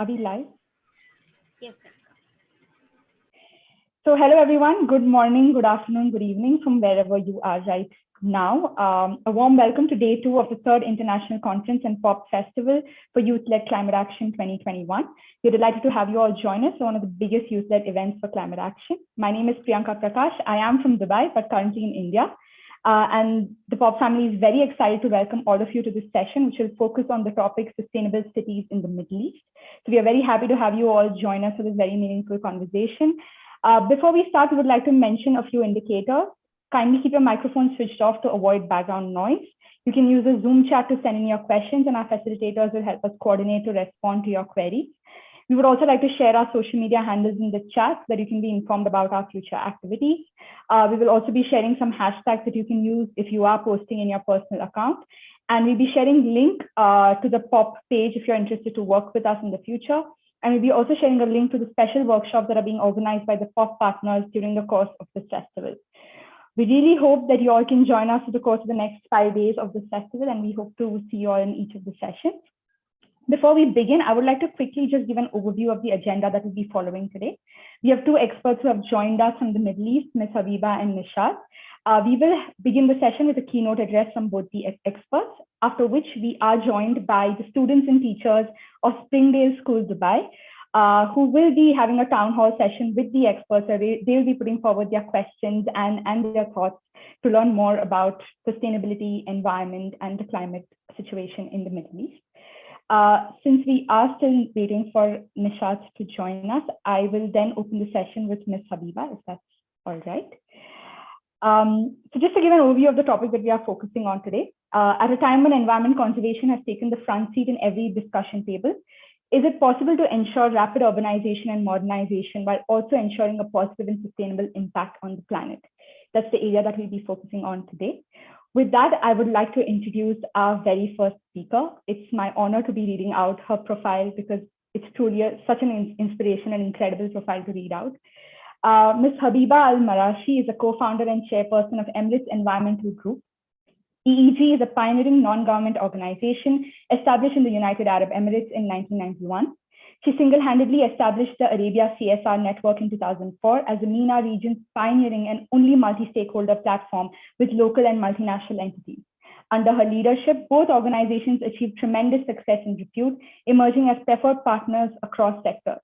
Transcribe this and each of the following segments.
Are we live? Yes, ma'am. So hello everyone, good morning, good afternoon, good evening from wherever you are right now. A warm welcome to day 2 of the 3rd International Conference and POP Festival for Youth-Led Climate Action 2021. We're delighted to have you all join us for one of the biggest youth-led events for climate action. My name is Priyanka Prakash. I am from Dubai, but currently in India. And the POP family is very excited to welcome all of you to this session, which will focus on the topic sustainable cities in the Middle East. So we are very happy to have you all join us for this very meaningful conversation. Before we start, we would like to mention a few indicators. Kindly keep your microphone switched off to avoid background noise. You can use a Zoom chat to send in your questions, and our facilitators will help us coordinate to respond to your queries. We would also like to share our social media handles in the chat so that you can be informed about our future activities. We will also be sharing some hashtags that you can use if you are posting in your personal account. And we'll be sharing link to the POP page if you're interested to work with us in the future. And we'll be also sharing a link to the special workshops that are being organized by the POP partners during the course of this festival. We really hope that you all can join us for the course of the next 5 days of this festival, and we hope to see you all in each of the sessions. Before we begin, I would like to quickly just give an overview of the agenda that we'll be following today. We have 2 experts who have joined us from the Middle East, Ms. Habiba and Neeshad. We will begin the session with a keynote address from both the experts, after which we are joined by the students and teachers of Springdales School, Dubai, who will be having a town hall session with the experts. They will be putting forward their questions and their thoughts to learn more about sustainability, environment, and the climate situation in the Middle East. Since we are still waiting for Neeshad to join us, I will then open the session with Ms. Habiba, if that's all right. So just to give an overview of the topic that we are focusing on today, at a time when environment conservation has taken the front seat in every discussion table, is it possible to ensure rapid urbanization and modernization while also ensuring a positive and sustainable impact on the planet? That's the area that we'll be focusing on today. With that, I would like to introduce our very first speaker. It's my honor to be reading out her profile because it's truly such an inspiration and incredible profile to read out. Ms. Habiba Al-Marashi is a co-founder and chairperson of Emirates Environmental Group. EEG is a pioneering non-government organization established in the United Arab Emirates in 1991. She single-handedly established the Arabia CSR network in 2004 as the MENA region's pioneering and only multi-stakeholder platform with local and multinational entities. Under her leadership, both organizations achieved tremendous success and repute, emerging as preferred partners across sectors.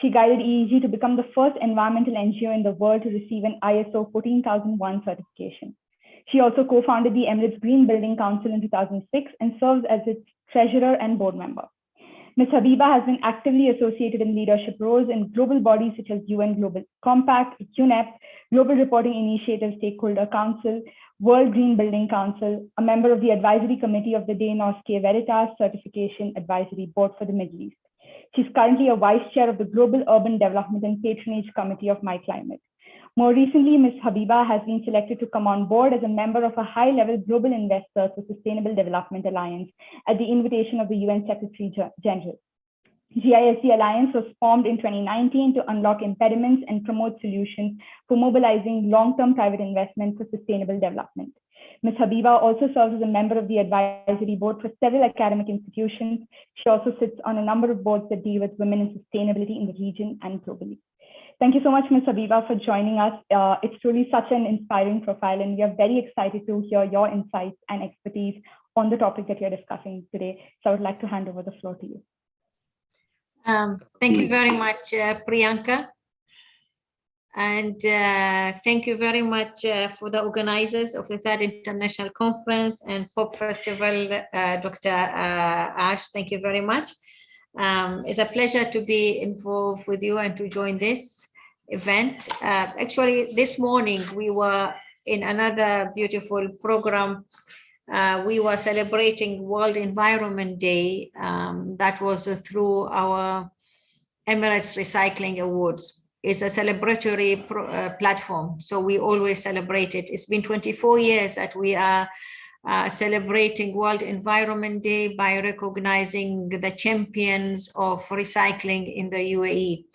She guided EEG to become the first environmental NGO in the world to receive an ISO 14001 certification. She also co-founded the Emirates Green Building Council in 2006 and serves as its treasurer and board member. Ms. Habiba has been actively associated in leadership roles in global bodies such as UN Global Compact, UNEP, Global Reporting Initiative Stakeholder Council, World Green Building Council, a member of the advisory committee of the De Nostre Veritas Certification Advisory Board for the Middle East. She's currently a vice chair of the Global Urban Development and Patronage Committee of My Climate. More recently, Ms. Habiba has been selected to come on board as a member of a high-level global investors for Sustainable Development Alliance at the invitation of the UN Secretary General. GISD Alliance was formed in 2019 to unlock impediments and promote solutions for mobilizing long-term private investment for sustainable development. Ms. Habiba also serves as a member of the advisory board for several academic institutions. She also sits on a number of boards that deal with women and sustainability in the region and globally. Thank you so much, Ms. Habiba, for joining us. It's truly such an inspiring profile, and we are very excited to hear your insights and expertise on the topic that we are discussing today. So I would like to hand over the floor to you. Thank you very much, Priyanka. And thank you very much for the organizers of the 3rd International Conference and POP Festival, Dr. Ash. Thank you very much. It's a pleasure to be involved with you and to join this event. Actually, this morning we were in another beautiful program. We were celebrating World Environment Day. That was through our Emirates Recycling Awards. It's a celebratory platform, so we always celebrate it. It's been 24 years that we are celebrating World Environment Day by recognizing the champions of recycling in the UAE.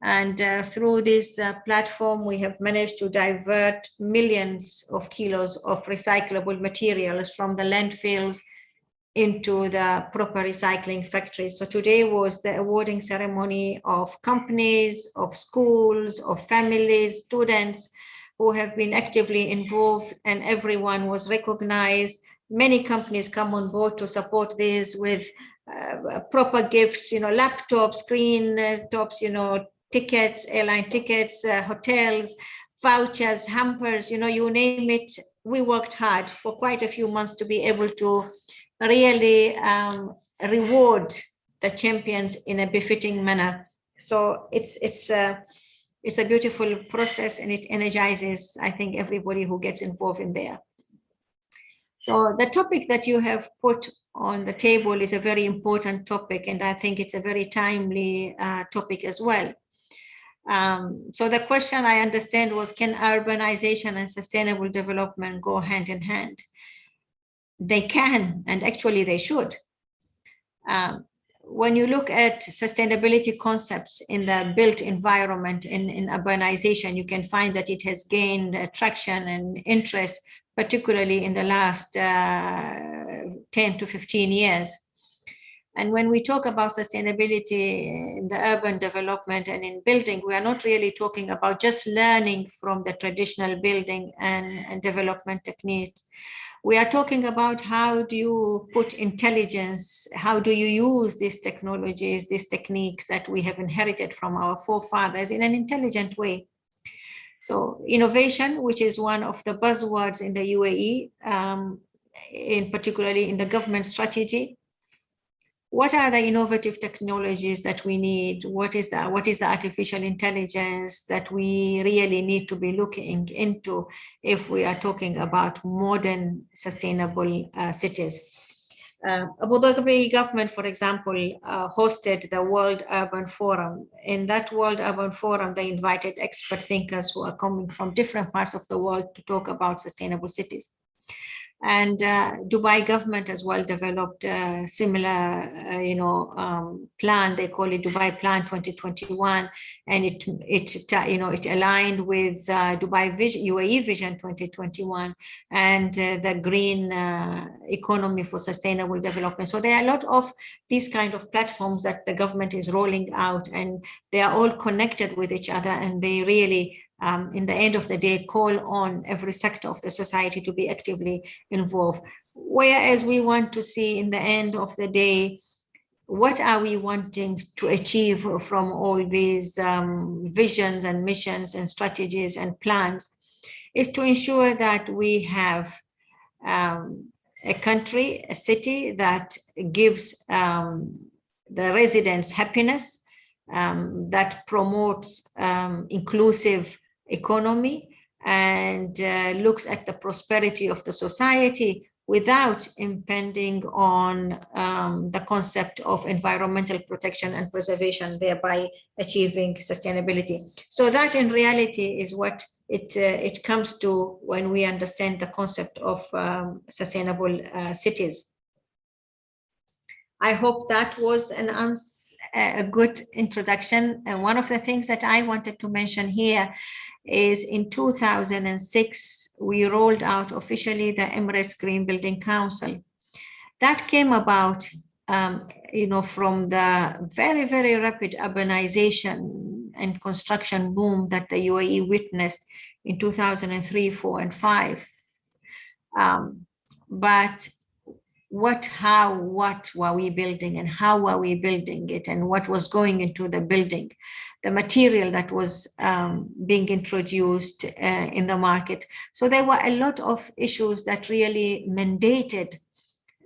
And through this platform, we have managed to divert millions of kilos of recyclable materials from the landfills into the proper recycling factories. So today was the awarding ceremony of companies, of schools, of families, students who have been actively involved, and everyone was recognized. Many companies come on board to support this with proper gifts, laptops, screen tops, tickets, airline tickets, hotels, vouchers, hampers, you name it. We worked hard for quite a few months to be able to really reward the champions in a befitting manner. So it's a beautiful process, and it energizes, I think, everybody who gets involved in there. So the topic that you have put on the table is a very important topic, and I think it's a very timely topic as well. So the question, I understand, was, can urbanization and sustainable development go hand in hand? They can, and actually they should. When you look at sustainability concepts in the built environment in urbanization, you can find that it has gained traction and interest, particularly in the last 10 to 15 years. And when we talk about sustainability in the urban development and in building, we are not really talking about just learning from the traditional building and development techniques. We are talking about how do you put intelligence, how do you use these technologies, these techniques that we have inherited from our forefathers in an intelligent way. So innovation, which is one of the buzzwords in the UAE, particularly in the government strategy. What are the innovative technologies that we need? What is the artificial intelligence that we really need to be looking into if we are talking about modern sustainable cities? Abu Dhabi government, for example, hosted the World Urban Forum. In that World Urban Forum, they invited expert thinkers who are coming from different parts of the world to talk about sustainable cities. And Dubai government as well developed a similar, plan. They call it Dubai Plan 2021, and it aligned with Dubai Vision, UAE Vision 2021, and the green economy for sustainable development. So there are a lot of these kind of platforms that the government is rolling out, and they are all connected with each other, and they really, in the end of the day, call on every sector of the society to be actively involved. Whereas we want to see in the end of the day, what are we wanting to achieve from all these visions and missions and strategies and plans, is to ensure that we have a country, a city that gives the residents happiness, that promotes inclusive economy, and looks at the prosperity of the society without impending on the concept of environmental protection and preservation, thereby achieving sustainability. So that in reality is what it comes to when we understand the concept of sustainable cities. I hope that was a good introduction. And one of the things that I wanted to mention here is in 2006, we rolled out officially the Emirates Green Building Council. That came about, from the very, very rapid urbanization and construction boom that the UAE witnessed in 2003, 4, and 5. But what were we building, and how were we building it, and what was going into the building, the material that was being introduced in the market. So there were a lot of issues that really mandated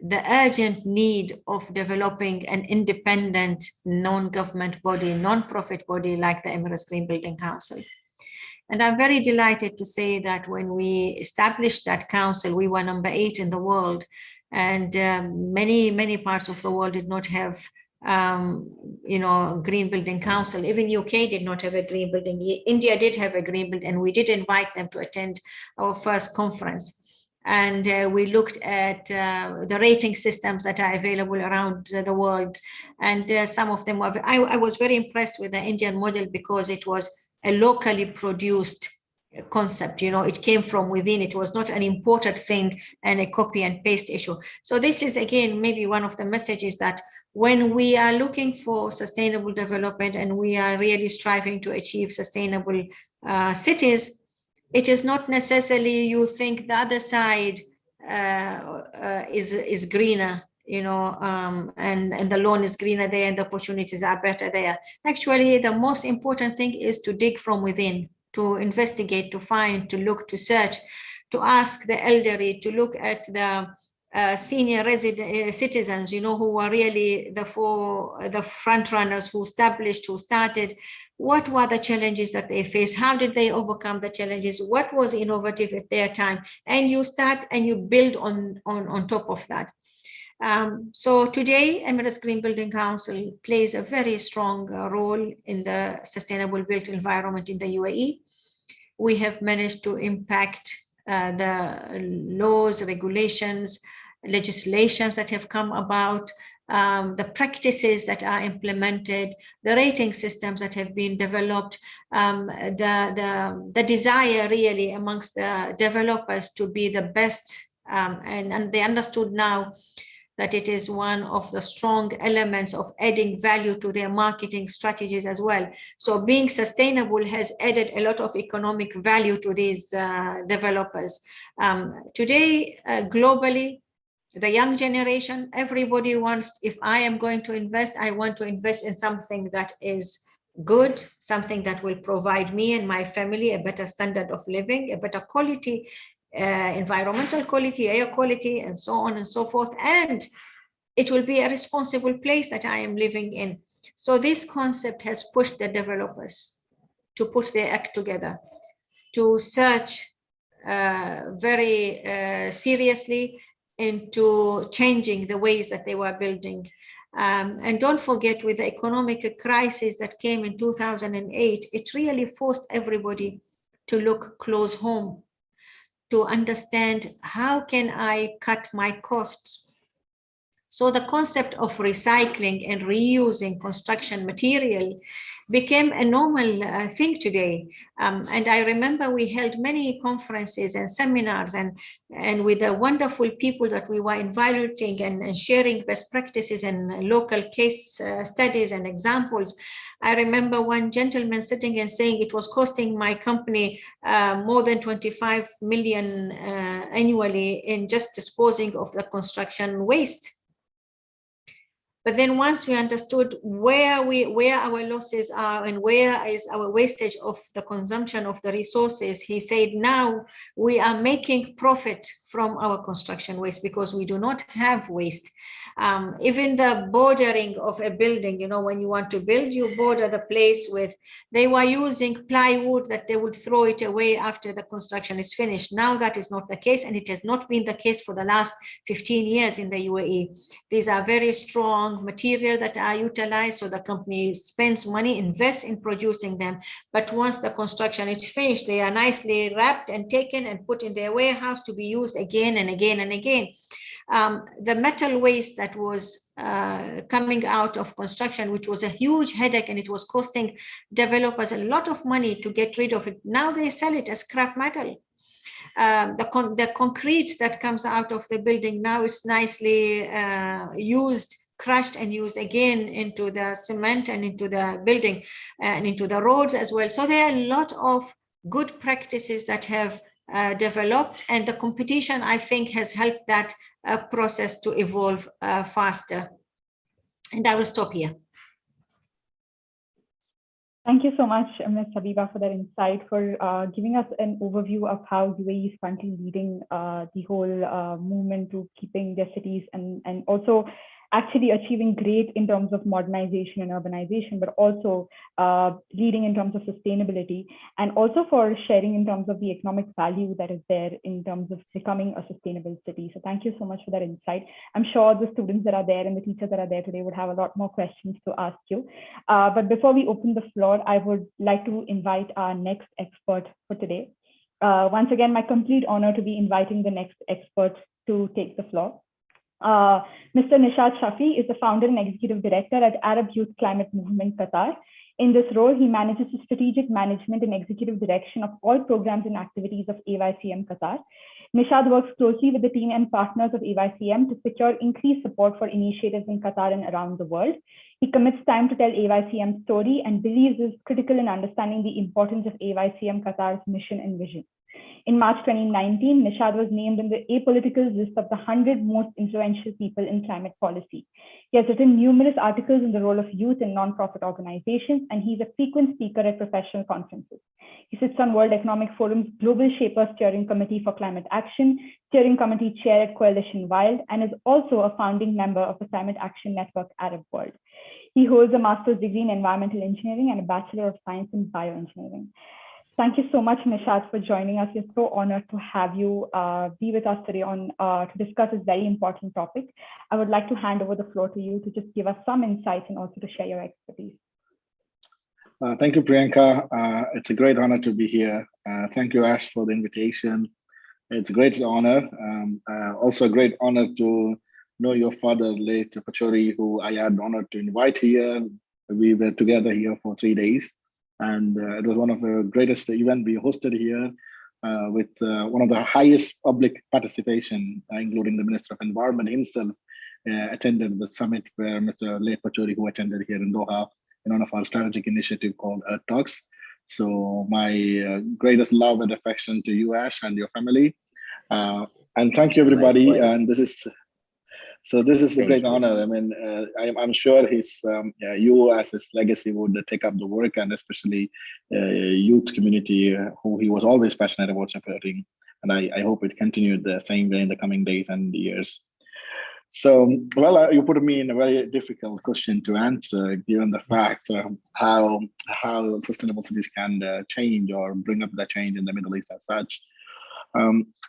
the urgent need of developing an independent non-government body, non-profit body like the Emirates Green Building Council. And I'm very delighted to say that when we established that council, we were number 8 in the world. And many parts of the world did not have, green building council. Even UK did not have a green building. India did have a green building, and we did invite them to attend our first conference. And we looked at the rating systems that are available around the world. And some of them I was very impressed with the Indian model, because it was a locally produced concept. It came from within. It was not an imported thing and a copy and paste issue. So this is, again, maybe one of the messages, that when we are looking for sustainable development and we are really striving to achieve sustainable cities, it is not necessarily you think the other side is greener, and the lawn is greener there and the opportunities are better there. Actually, the most important thing is to dig from within, to investigate, to find, to look, to search, to ask the elderly, to look at the senior citizens, who are really the front runners, who established, who started. What were the challenges that they faced? How did they overcome the challenges? What was innovative at their time? And you start and you build on top of that. So today, Emirates Green Building Council plays a very strong role in the sustainable built environment in the UAE. We have managed to impact the laws, regulations, legislations that have come about, the practices that are implemented, the rating systems that have been developed, the desire really amongst the developers to be the best, and they understood now that it is one of the strong elements of adding value to their marketing strategies as well. So being sustainable has added a lot of economic value to these developers. Today, globally, the young generation, everybody wants, if I am going to invest, I want to invest in something that is good, something that will provide me and my family a better standard of living, a better quality, environmental quality, air quality, and so on and so forth. And it will be a responsible place that I am living in. So this concept has pushed the developers to put their act together, to search very seriously into changing the ways that they were building. And don't forget, with the economic crisis that came in 2008, it really forced everybody to look close home, to understand how can I cut my costs. So the concept of recycling and reusing construction material became a normal thing today. And I remember we held many conferences and seminars, and with the wonderful people that we were inviting and sharing best practices and local case studies and examples. I remember one gentleman sitting and saying it was costing my company more than 25 million annually in just disposing of the construction waste. But then once we understood where our losses are and where is our wastage of the consumption of the resources, he said, now we are making profit from our construction waste because we do not have waste. Even the bordering of a building, when you want to build, you border the place with, they were using plywood that they would throw it away after the construction is finished. Now that is not the case, and it has not been the case for the last 15 years in the UAE. These are very strong material that are utilized, so the company spends money, invests in producing them, but once the construction is finished, they are nicely wrapped and taken and put in their warehouse to be used again and again and again. The metal waste that was coming out of construction, which was a huge headache, and it was costing developers a lot of money to get rid of it. Now they sell it as scrap metal. The concrete that comes out of the building, now it's nicely used, crushed and used again into the cement and into the building and into the roads as well. So there are a lot of good practices that have developed, and the competition, I think, has helped that process to evolve faster. And I will stop here. Thank you so much, Ms. Habiba, for that insight, for giving us an overview of how UAE is currently leading the whole movement to keeping their cities and also actually achieving great in terms of modernization and urbanization, but also leading in terms of sustainability, and also for sharing in terms of the economic value that is there in terms of becoming a sustainable city. So thank you so much for that insight. I'm sure the students that are there and the teachers that are there today would have a lot more questions to ask you. But before we open the floor, I would like to invite our next expert for today. Once again, my complete honor to be inviting the next expert to take the floor. Mr. Neeshad Shafi is the founder and executive director at Arab Youth Climate Movement Qatar. In this role, he manages the strategic management and executive direction of all programs and activities of AYCM Qatar. Neeshad works closely with the team and partners of AYCM to secure increased support for initiatives in Qatar and around the world. He commits time to tell AYCM's story and believes is critical in understanding the importance of AYCM Qatar's mission and vision. In March 2019, Neeshad was named in the Apolitical list of the 100 most influential people in climate policy. He has written numerous articles on the role of youth in nonprofit organizations, and he's a frequent speaker at professional conferences. He sits on World Economic Forum's Global Shapers Steering Committee for Climate Action, Steering Committee Chair at Coalition Wild, and is also a founding member of the Climate Action Network Arab World. He holds a master's degree in environmental engineering and a Bachelor of Science in bioengineering. Thank you so much, Neeshad, for joining us. We're so honored to have you be with us today to discuss this very important topic. I would like to hand over the floor to you to just give us some insights and also to share your expertise. Thank you, Priyanka. It's a great honor to be here. Thank you, Ash, for the invitation. It's a great honor. Also a great honor to know your father, late Pachori, who I had the honor to invite here. We were together here for 3 days. And it was one of the greatest events we hosted here with one of the highest public participation, including the Minister of Environment himself, attended the summit where Mr. Late Pachori, who attended here in Doha, in one of our strategic initiative called Earth Talks. So my greatest love and affection to you, Ash, and your family. And thank you, everybody. Likewise. And this is a great honor. I mean, I'm sure you as his legacy would take up the work, and especially youth community who he was always passionate about supporting. And I hope it continued the same way in the coming days and years. So, well, you put me in a very difficult question to answer, given the fact how sustainable cities can change or bring up the change in the Middle East as such.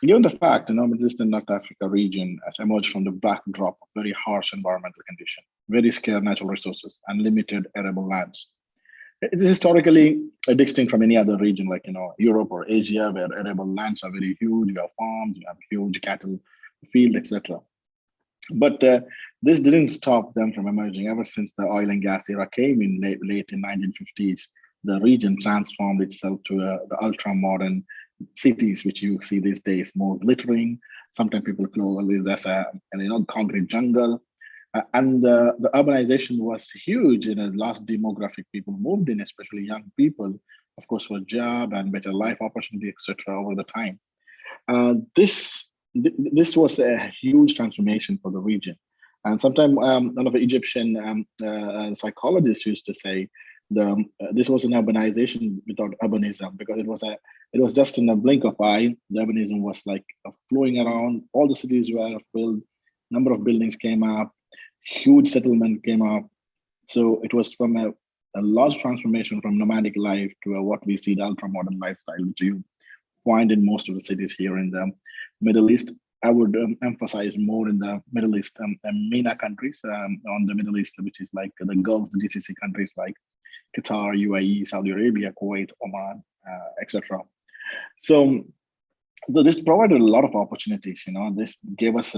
Given the fact, Middle East and North Africa region has emerged from the backdrop of very harsh environmental conditions, very scarce natural resources, and limited arable lands. It is historically distinct from any other region like Europe or Asia, where arable lands are very huge. You have farms, you have huge cattle field, etc. But this didn't stop them from emerging. Ever since the oil and gas era came in late in 1950s, the region transformed itself to the ultra-modern cities, which you see these days, more glittering. Sometimes people call this as a concrete jungle. And the urbanization was huge. The last demographic people moved in, especially young people, of course, for job and better life opportunity, etc. over the time. This was a huge transformation for the region. And sometimes one of the Egyptian psychologists used to say this was an urbanization without urbanism, because it was just in a blink of eye. The urbanism was like flowing around. All the cities were filled. Number of buildings came up. Huge settlement came up. So it was from a large transformation from nomadic life to what we see the ultra-modern lifestyle, which you find in most of the cities here in the Middle East. I would emphasize more in the Middle East, MENA countries on the Middle East, which is like the Gulf, the GCC countries like Qatar, UAE, Saudi Arabia, Kuwait, Oman, etc. So this provided a lot of opportunities. This gave us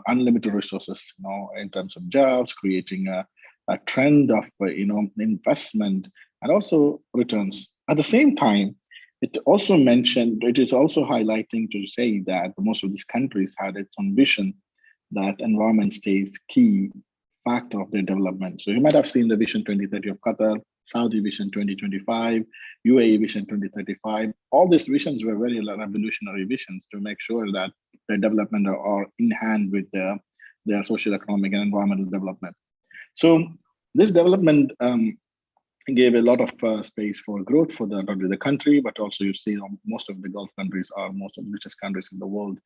unlimited resources, in terms of jobs, creating a trend of investment and also returns. At the same time, it is also highlighting to say that most of these countries had its own vision that environment stays key factor of their development. So you might have seen the Vision 2030 of Qatar, Saudi Vision 2025, UAE Vision 2035. All these visions were very revolutionary visions to make sure that their development are in hand with their social, economic, and environmental development. So this development gave a lot of space for growth for not only the country, but also you see most of the Gulf countries are most of the richest countries in the world.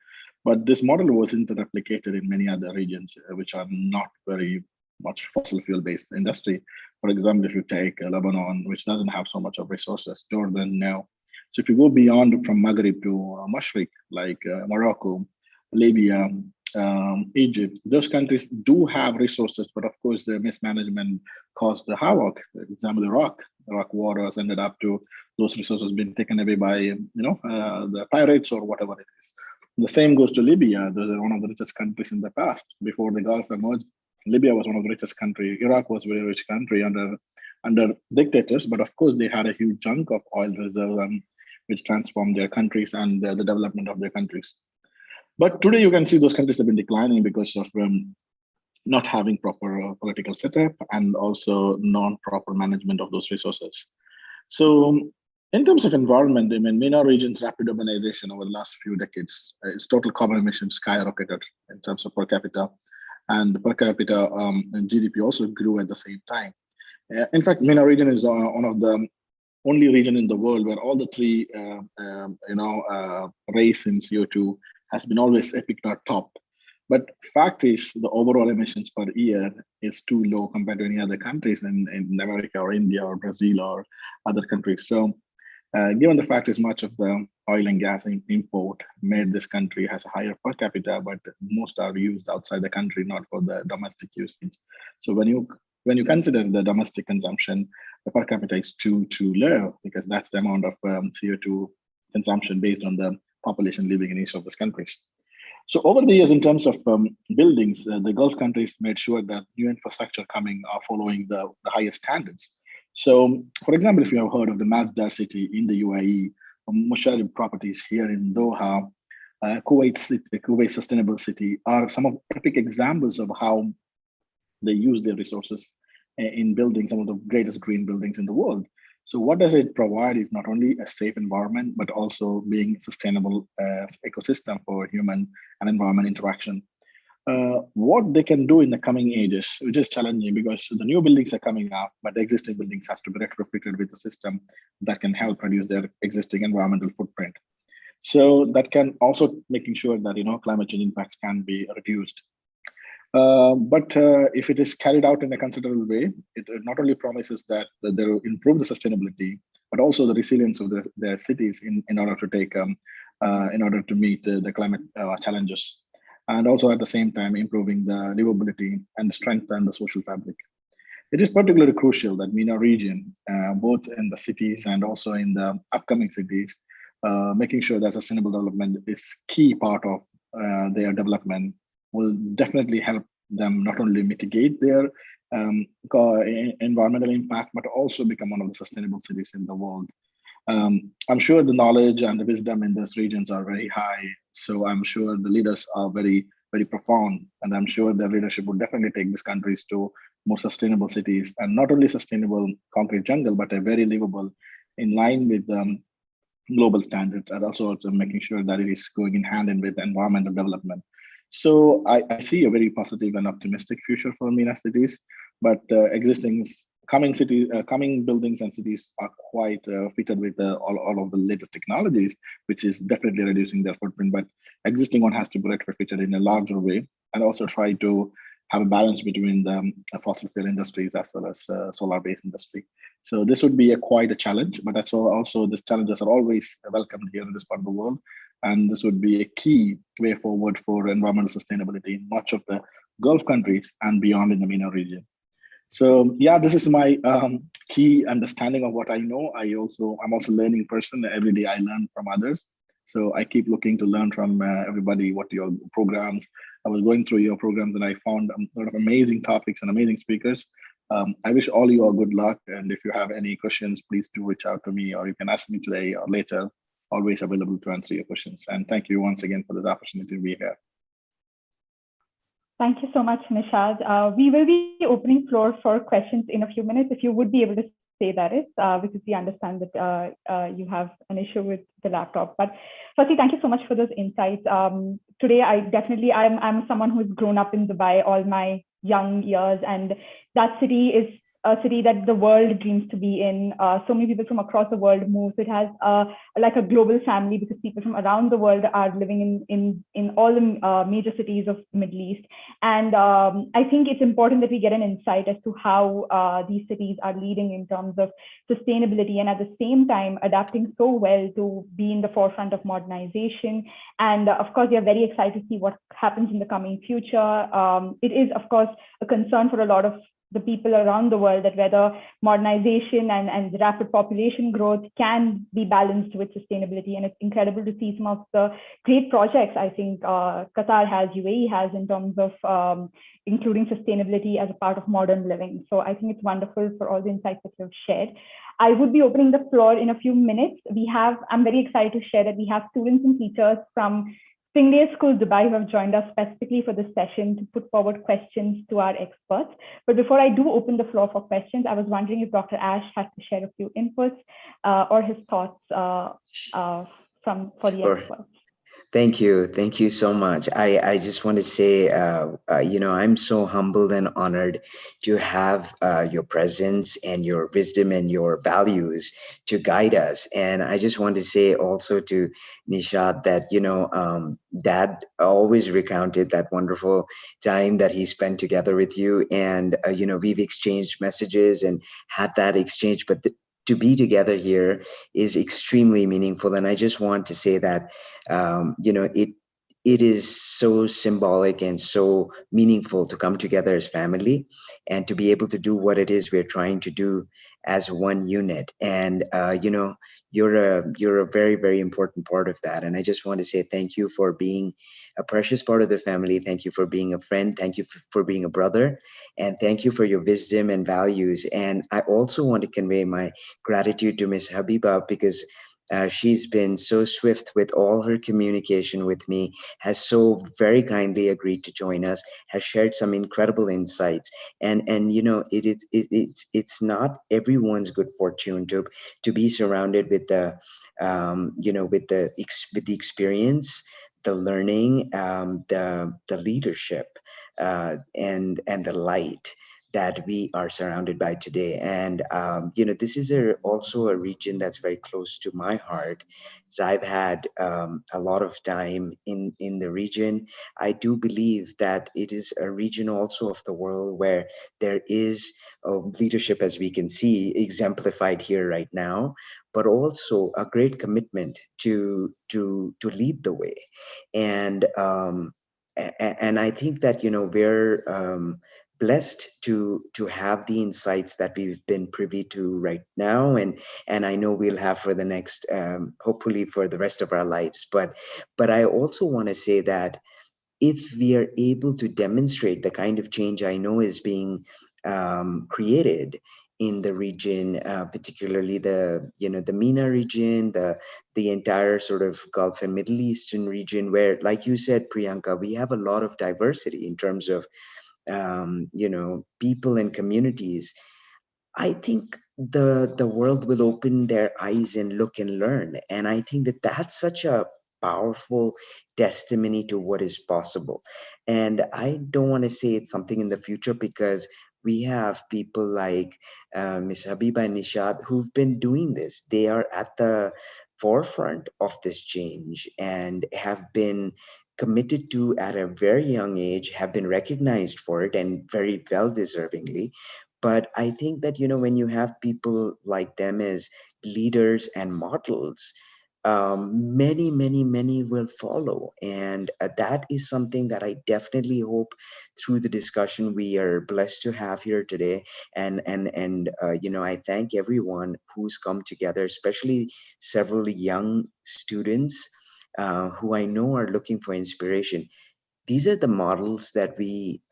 But this model wasn't replicated in many other regions, which are not very much fossil fuel based industry. For example, if you take Lebanon, which doesn't have so much of resources, Jordan now. So if you go beyond from Maghreb to Mashriq, like Morocco, Libya, Egypt, those countries do have resources, but of course the mismanagement caused the havoc. For example, Iraq waters ended up to those resources being taken away by the pirates or whatever it is. The same goes to Libya. Those are one of the richest countries in the past. Before the Gulf emerged, Libya was one of the richest countries. Iraq was a very rich country under under dictators, but of course they had a huge chunk of oil reserve, and which transformed their countries and the development of their countries. But today you can see those countries have been declining because of not having proper political setup and also non-proper management of those resources. So in terms of environment, I mean, MENA region's rapid urbanization over the last few decades, its total carbon emissions skyrocketed in terms of per capita, and per capita GDP also grew at the same time. In fact, MENA region is one of the only region in the world where all the three, race in CO2 has been always epic, not top. But fact is, the overall emissions per year is too low compared to any other countries in America or India or Brazil or other countries. So given the fact is much of the oil and gas import made this country has a higher per capita, but most are used outside the country, not for the domestic usage. So when you consider the domestic consumption, the per capita is too low, because that's the amount of CO2 consumption based on the population living in each of these countries. So over the years, in terms of buildings, the Gulf countries made sure that new infrastructure coming are following the highest standards. So, for example, if you have heard of the Masdar city in the UAE, Musharraf properties here in Doha, Kuwait Sustainable City are some of epic examples of how they use their resources in building some of the greatest green buildings in the world. So what does it provide is not only a safe environment, but also being sustainable ecosystem for human and environment interaction. What they can do in the coming ages, which is challenging because the new buildings are coming up, but the existing buildings have to be retrofitted with a system that can help reduce their existing environmental footprint. So that can also making sure that climate change impacts can be reduced. But if it is carried out in a considerable way, it not only promises that they will improve the sustainability, but also the resilience of the cities in order to take in order to meet the climate challenges, and also at the same time improving the livability and strengthen the social fabric. It is particularly crucial that MENA region, both in the cities and also in the upcoming cities, making sure that sustainable development is key part of their development will definitely help them not only mitigate their environmental impact, but also become one of the sustainable cities in the world. I'm sure the knowledge and the wisdom in these regions are very high. So I'm sure the leaders are very, very profound. And I'm sure their leadership will definitely take these countries to more sustainable cities, and not only sustainable concrete jungle, but a very livable in line with global standards, and also making sure that it is going in hand in with environmental development. So I see a very positive and optimistic future for MENA cities, but coming buildings and cities are quite fitted with all of the latest technologies, which is definitely reducing their footprint. But existing one has to be retrofitted in a larger way, and also try to have a balance between the fossil fuel industries as well as solar-based industry. So this would be quite a challenge, but that's also these challenges are always welcomed here in this part of the world. And this would be a key way forward for environmental sustainability in much of the Gulf countries and beyond in the MENA region. So yeah, this is my key understanding of what I know. I'm also a learning person. Every day I learn from others. So I keep looking to learn from everybody, what your programs. I was going through your programs and I found a lot of amazing topics and amazing speakers. I wish all you all good luck. And if you have any questions, please do reach out to me, or you can ask me today or later. Always available to answer your questions. And thank you once again for this opportunity to be here. Thank you so much, Neeshad. We will be opening floor for questions in a few minutes. If you would be able to say that is, because we understand that you have an issue with the laptop. But firstly, thank you so much for those insights. Today, I'm someone who's grown up in Dubai all my young years, and that city is a city that the world dreams to be in. So many people from across the world move. It has like a global family, because people from around the world are living in all the major cities of Middle East. And I think it's important that we get an insight as to how these cities are leading in terms of sustainability, and at the same time adapting so well to be in the forefront of modernization. And of course, we are very excited to see what happens in the coming future. It is, of course, a concern for a lot of the people around the world that whether modernization and rapid population growth can be balanced with sustainability. And it's incredible to see some of the great projects I think Qatar has, UAE has, in terms of including sustainability as a part of modern living. So I think it's wonderful for all the insights that you've shared. I would be opening the floor in a few minutes. I'm very excited to share that we have students and teachers from Springdales School, Dubai, who have joined us specifically for this session to put forward questions to our experts. But before I do open the floor for questions, I was wondering if Dr. Ash has to share a few inputs or his thoughts for the experts. Thank you. Thank you so much. I just want to say, I'm so humbled and honored to have your presence and your wisdom and your values to guide us. And I just want to say also to Neeshad that, Dad always recounted that wonderful time that he spent together with you. And, we've exchanged messages and had that exchange. But to be together here is extremely meaningful. And I just want to say that, it is so symbolic and so meaningful to come together as family and to be able to do what it is we're trying to do as one unit. And, you're a very, very important part of that. And I just want to say thank you for being a precious part of the family. Thank you for being a friend. Thank you for being a brother. And thank you for your wisdom and values. And I also want to convey my gratitude to Miss Habiba because she's been so swift with all her communication with me, has so very kindly agreed to join us, has shared some incredible insights. And it's not everyone's good fortune to be surrounded with the with the experience, the learning, the leadership, and the light that we are surrounded by today. And, this is also a region that's very close to my heart. So I've had a lot of time in the region. I do believe that it is a region also of the world where there is leadership, as we can see, exemplified here right now, but also a great commitment to lead the way. And I think that, we're blessed to have the insights that we've been privy to right now, and I know we'll have for the next hopefully for the rest of our lives. But I also want to say that if we are able to demonstrate the kind of change I know is being created in the region, particularly the MENA region, the entire sort of Gulf and Middle Eastern region, where, like you said, Priyanka, we have a lot of diversity in terms of people and communities. I think the world will open their eyes and look and learn. And I think that that's such a powerful testimony to what is possible. And I don't want to say it's something in the future because we have people like Ms. Habiba and Neeshad who've been doing this. They are at the forefront of this change and have been committed to at a very young age, have been recognized for it and very well deservingly. But I think that, when you have people like them as leaders and models, many will follow. And that is something that I definitely hope through the discussion we are blessed to have here today. And I thank everyone who's come together, especially several young students who I know are looking for inspiration. These are the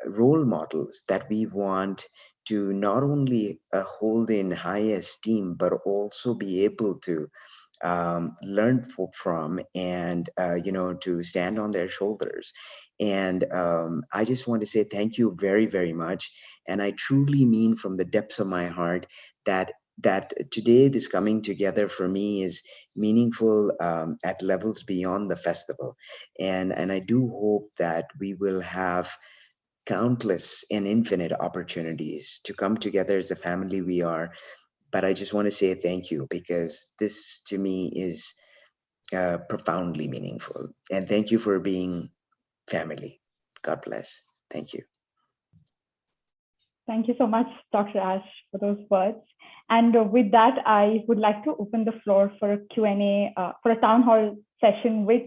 role models that we want to not only hold in high esteem, but also be able to learn from and, to stand on their shoulders. And I just want to say thank you very, very much. And I truly mean from the depths of my heart that today this coming together for me is meaningful at levels beyond the festival. And I do hope that we will have countless and infinite opportunities to come together as the family we are. But I just want to say thank you because this to me is profoundly meaningful. And thank you for being family. God bless. Thank you. Thank you so much, Dr. Ash, for those words. And with that, I would like to open the floor for a Q&A, for a town hall session with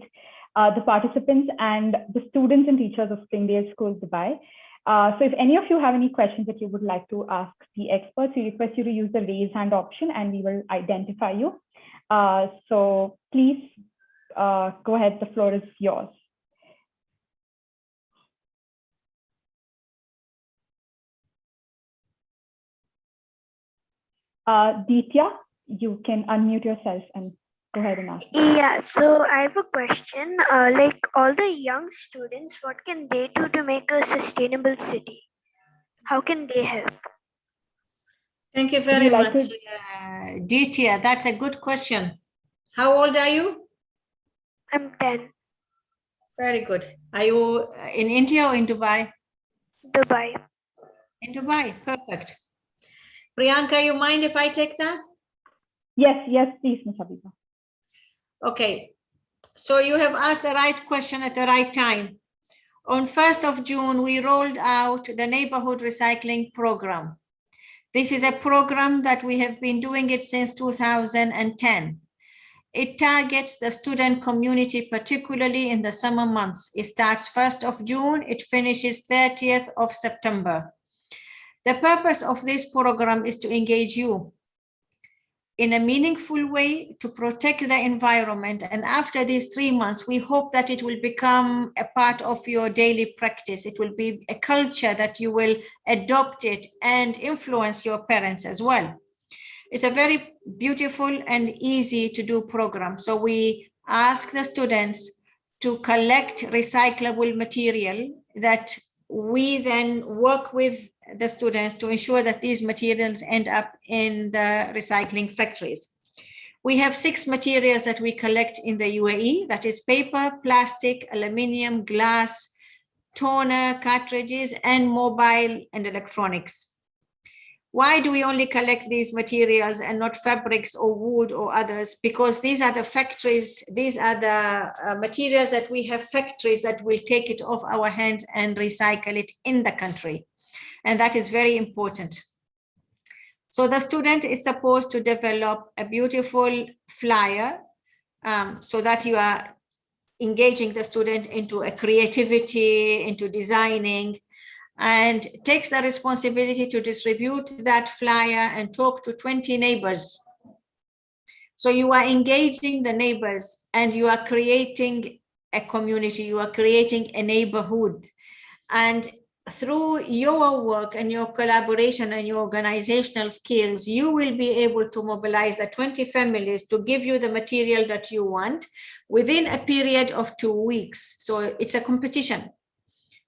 the participants and the students and teachers of Springdales School, Dubai. So if any of you have any questions that you would like to ask the experts, we request you to use the raise hand option and we will identify you. So please go ahead, the floor is yours. Ditya, you can unmute yourself and go ahead and ask. Yeah, so I have a question. Like all the young students, what can they do to make a sustainable city? How can they help? Thank you very much, Ditya. That's a good question. How old are you? I'm 10. Very good. Are you in India or in Dubai? Dubai. In Dubai, perfect. Priyanka, you mind if I take that? Yes, please, Ms. Habiba. Okay, so you have asked the right question at the right time. On 1st of June, we rolled out the neighborhood recycling program. This is a program that we have been doing it since 2010. It targets the student community, particularly in the summer months. It starts 1st of June, it finishes 30th of September. The purpose of this program is to engage you in a meaningful way to protect the environment. And after these 3 months, we hope that it will become a part of your daily practice. It will be a culture that you will adopt it and influence your parents as well. It's a very beautiful and easy to do program. So we ask the students to collect recyclable material that we then work with the students to ensure that these materials end up in the recycling factories. We have 6 materials that we collect in the UAE, that is paper, plastic, aluminium, glass, toner, cartridges, and mobile and electronics. Why do we only collect these materials and not fabrics or wood or others? Because these are the factories, these are the materials that we have factories that will take it off our hands and recycle it in the country. And that is very important. So the student is supposed to develop a beautiful flyer so that you are engaging the student into a creativity, into designing, and takes the responsibility to distribute that flyer and talk to 20 neighbors. So you are engaging the neighbors and you are creating a community, you are creating a neighborhood. And through your work and your collaboration and your organizational skills, you will be able to mobilize the 20 families to give you the material that you want within a period of 2 weeks. So it's a competition.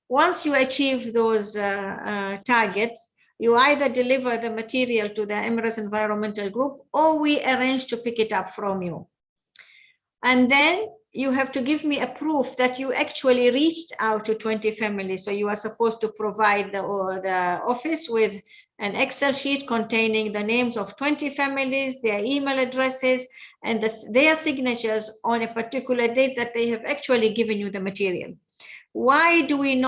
Once you achieve those targets, you either deliver the material to the Emirates Environmental Group or we arrange to pick it up from you. And then you have to give me a proof that you actually reached out to 20 families. So you are supposed to provide the office with an Excel sheet containing the names of 20 families, their email addresses, and their signatures on a particular date that they have actually given you the material. Why do we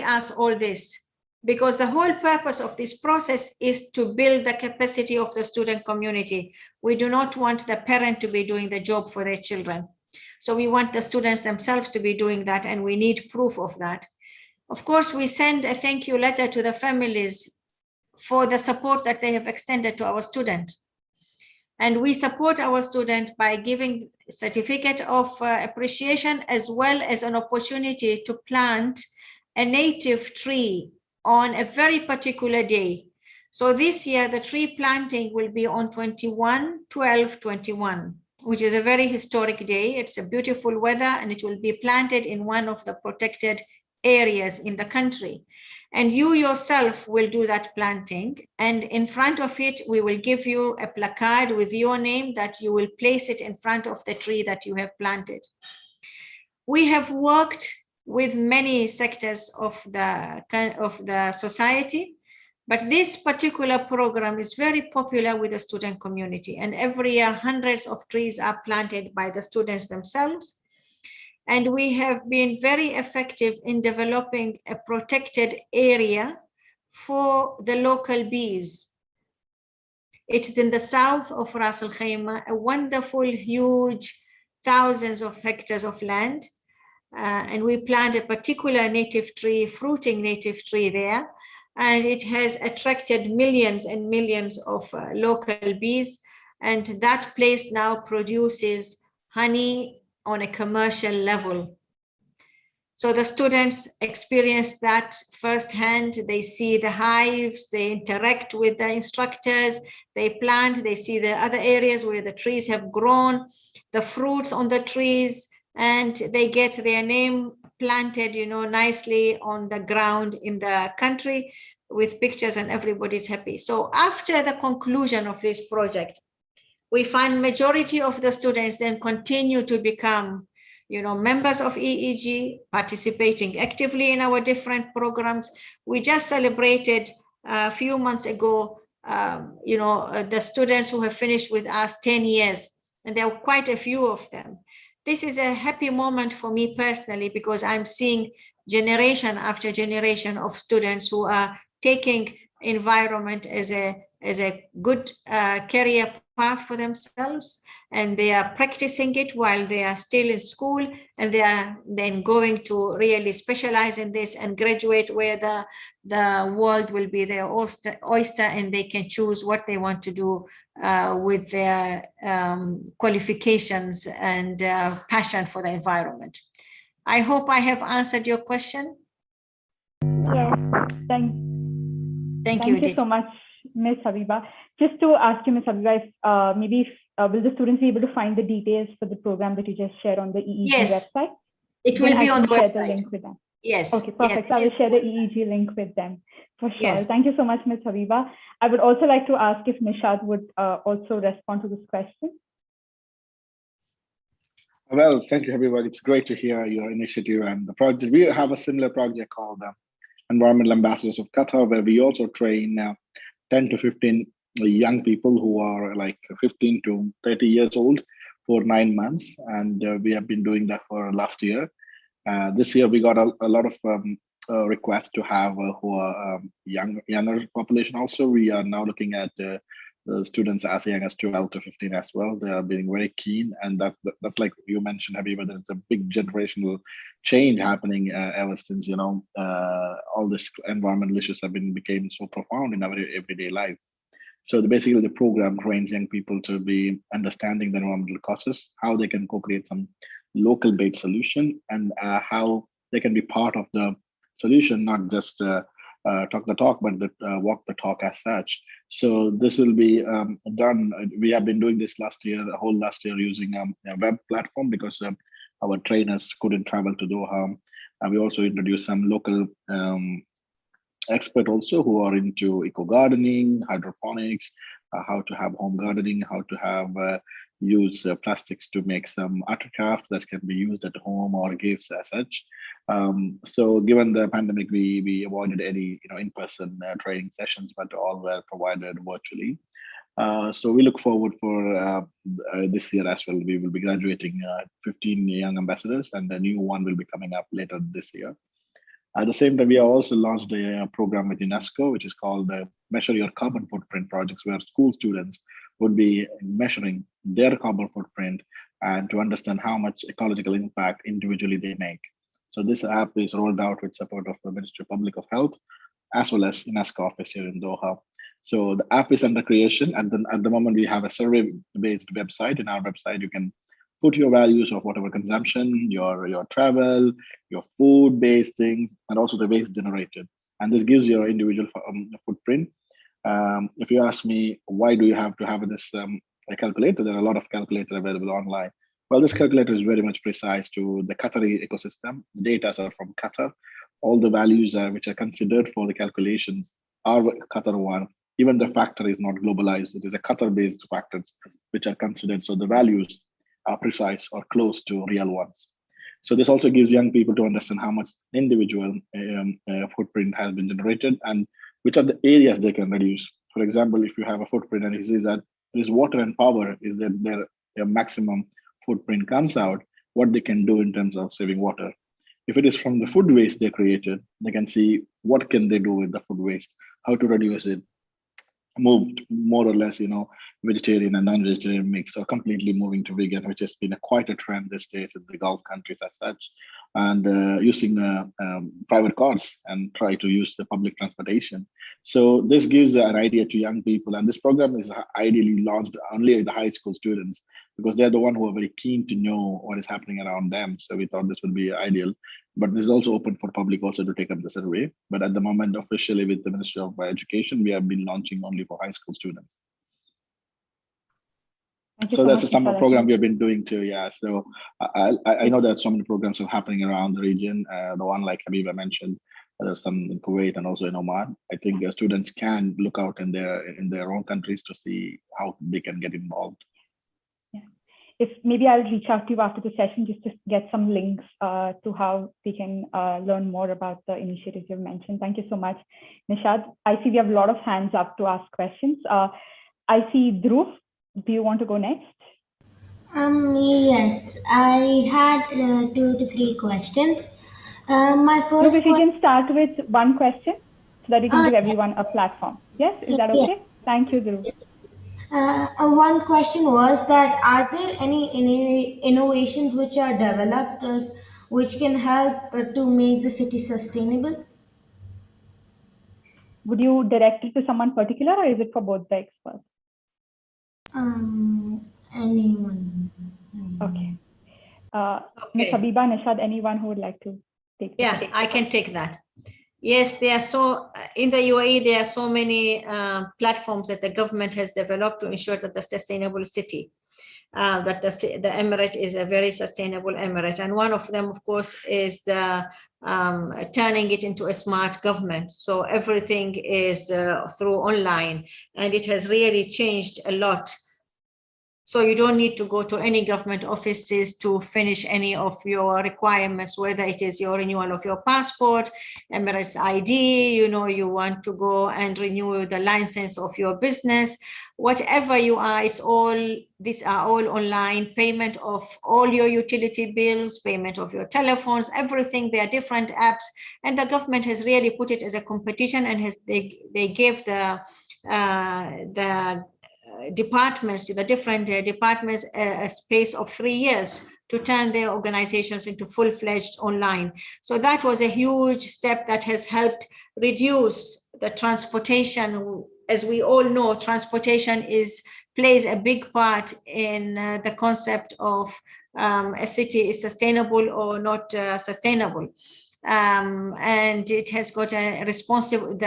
ask all this? Because the whole purpose of this process is to build the capacity of the student community. We do not want the parent to be doing the job for their children. So we want the students themselves to be doing that, and we need proof of that. Of course, we send a thank you letter to the families for the support that they have extended to our student. And we support our student by giving a certificate of appreciation as well as an opportunity to plant a native tree on a very particular day. So this year, the tree planting will be on 21/12/21, which is a very historic day. It's a beautiful weather and it will be planted in one of the protected areas in the country. And you yourself will do that planting. And in front of it, we will give you a placard with your name that you will place it in front of the tree that you have planted. We have worked with many sectors of the society, but this particular program is very popular with the student community. And every year, hundreds of trees are planted by the students themselves. And we have been very effective in developing a protected area for the local bees. It is in the south of Ras Al Khaimah, a wonderful, huge, thousands of hectares of land. and we plant a particular native tree, fruiting native tree there, and it has attracted millions and millions of local bees, and that place now produces honey on a commercial level. So the students experience that firsthand. They see the hives, they interact with the instructors, they plant, they see the other areas where the trees have grown, the fruits on the trees, and they get their name planted, nicely on the ground in the country with pictures, and everybody's happy. So after the conclusion of this project, we find majority of the students then continue to become members of EEG, participating actively in our different programs. We just celebrated a few months ago, the students who have finished with us 10 years, and there are quite a few of them. This is a happy moment for me personally, because I'm seeing generation after generation of students who are taking environment as a good career path for themselves, and they are practicing it while they are still in school, and they are then going to really specialize in this and graduate where the world will be their oyster, and they can choose what they want to do with their qualifications and passion for the environment. I hope I have answered your question. Yes. Thank you so much, Ms. Habiba. Just to ask you, Ms. Habiba, will the students be able to find the details for the program that you just shared on the EEG website? It will be on the website. The link with them. Yes. Okay, perfect. Yes. I will share the EEG link with them for sure. Yes. Thank you so much, Ms. Habiba. I would also like to ask if Neeshad would also respond to this question. Well, thank you, everybody. It's great to hear your initiative and the project. We have a similar project called Environmental Ambassadors of Qatar, where we also train 10 to 15 young people who are like 15 to 30 years old for 9 months. And we have been doing that for last year. This year, we got a lot of requests to have who are younger population also. We are now looking at the students as young as 12 to 15 as well. They are being very keen, and that's like you mentioned, Habiba, there's a big generational change happening ever since all this environmental issues became so profound in our everyday life. So basically, the program trains young people to be understanding the environmental causes, how they can co-create some local-based solution, and how they can be part of the solution, not just talk the talk, but walk the talk as such. So this will be done. We have been doing this last year using a web platform because our trainers couldn't travel to Doha. And we also introduced some local expert also who are into eco gardening, hydroponics, how to have home gardening, how to have use plastics to make some artcraft that can be used at home or gifts as such. So given the pandemic, we avoided any in-person training sessions, but all were provided virtually. So we look forward for this year as well. We will be graduating 15 young ambassadors, and a new one will be coming up later this year. At the same time, we have also launched a program with UNESCO, which is called the Measure Your Carbon Footprint projects, where school students would be measuring their carbon footprint and to understand how much ecological impact individually they make. So this app is rolled out with support of the Ministry of Public Health, as well as UNESCO office here in Doha. So the app is under creation, and then at the moment we have a survey-based website. In our website, you can put your values of whatever consumption, your travel, your food-based things, and also the waste generated. And this gives your individual footprint. If you ask me, why do you have to have this a calculator? There are a lot of calculators available online. Well, this calculator is very much precise to the Qatari ecosystem. The data are from Qatar. All the values which are considered for the calculations are Qatar one. Even the factor is not globalized. It is a Qatar-based factors which are considered. So the values are precise or close to real ones. So this also gives young people to understand how much individual footprint has been generated and which are the areas they can reduce. For example, if you have a footprint and it says that there is water and power, is that their maximum footprint comes out, what they can do in terms of saving water. If it is from the food waste they created, they can see what can they do with the food waste, how to reduce it, moved more or less, vegetarian and non-vegetarian mix, or completely moving to vegan, which has been quite a trend these days in the Gulf countries as such. and using private cars and try to use the public transportation. So this gives an idea to young people, and this program is ideally launched only at the high school students because they're the one who are very keen to know what is happening around them. So we thought this would be ideal, but this is also open for public also to take up the survey. But at the moment, officially with the Ministry of Education, we have been launching only for high school students. So that's a summer program we have been doing too. Yeah. So I know that so many programs are happening around the region. The one like Habiba mentioned, there's some in Kuwait and also in Oman. I think students can look out in their own countries to see how they can get involved. Yeah. If maybe I'll reach out to you after the session just to get some links to how they can learn more about the initiatives you've mentioned. Thank you so much, Neeshad. I see we have a lot of hands up to ask questions. I see Dhruv. Do you want to go next? Yes, I had 2 to 3 questions. My first Dhruv, if you can start with one question so that we can give everyone a platform. Yes, is that okay? Yeah. Thank you, Dhruv. One question was that are there any innovations which are developed which can help to make the city sustainable? Would you direct it to someone particular or is it for both the experts? Anyone. Okay. Ms. Habiba, Neeshad, anyone who would like to take this? Yeah, I can take that. Yes, there are so in the UAE, there are so many platforms that the government has developed to ensure that the sustainable city, that the Emirate is a very sustainable Emirate. And one of them, of course, is the turning it into a smart government. So everything is through online, and it has really changed a lot. So you don't need to go to any government offices to finish any of your requirements, whether it is your renewal of your passport, Emirates ID, you want to go and renew the license of your business, whatever you are, these are all online, payment of all your utility bills, payment of your telephones, everything. There are different apps, and the government has really put it as a competition, and they gave the departments, the different departments, a space of 3 years to turn their organizations into full-fledged online. So that was a huge step that has helped reduce the transportation. As we all know, transportation plays a big part in the concept of a city is sustainable or not sustainable. And it has got a responsible,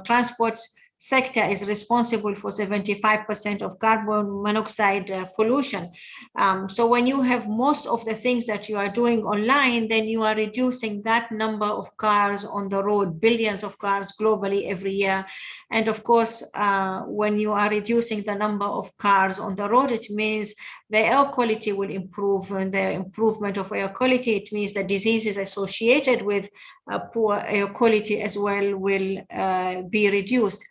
transport sector is responsible for 75% of carbon monoxide pollution. So when you have most of the things that you are doing online, then you are reducing that number of cars on the road, billions of cars globally every year. And of course, when you are reducing the number of cars on the road, it means the air quality will improve, and the improvement of air quality, it means the diseases associated with poor air quality as well will be reduced.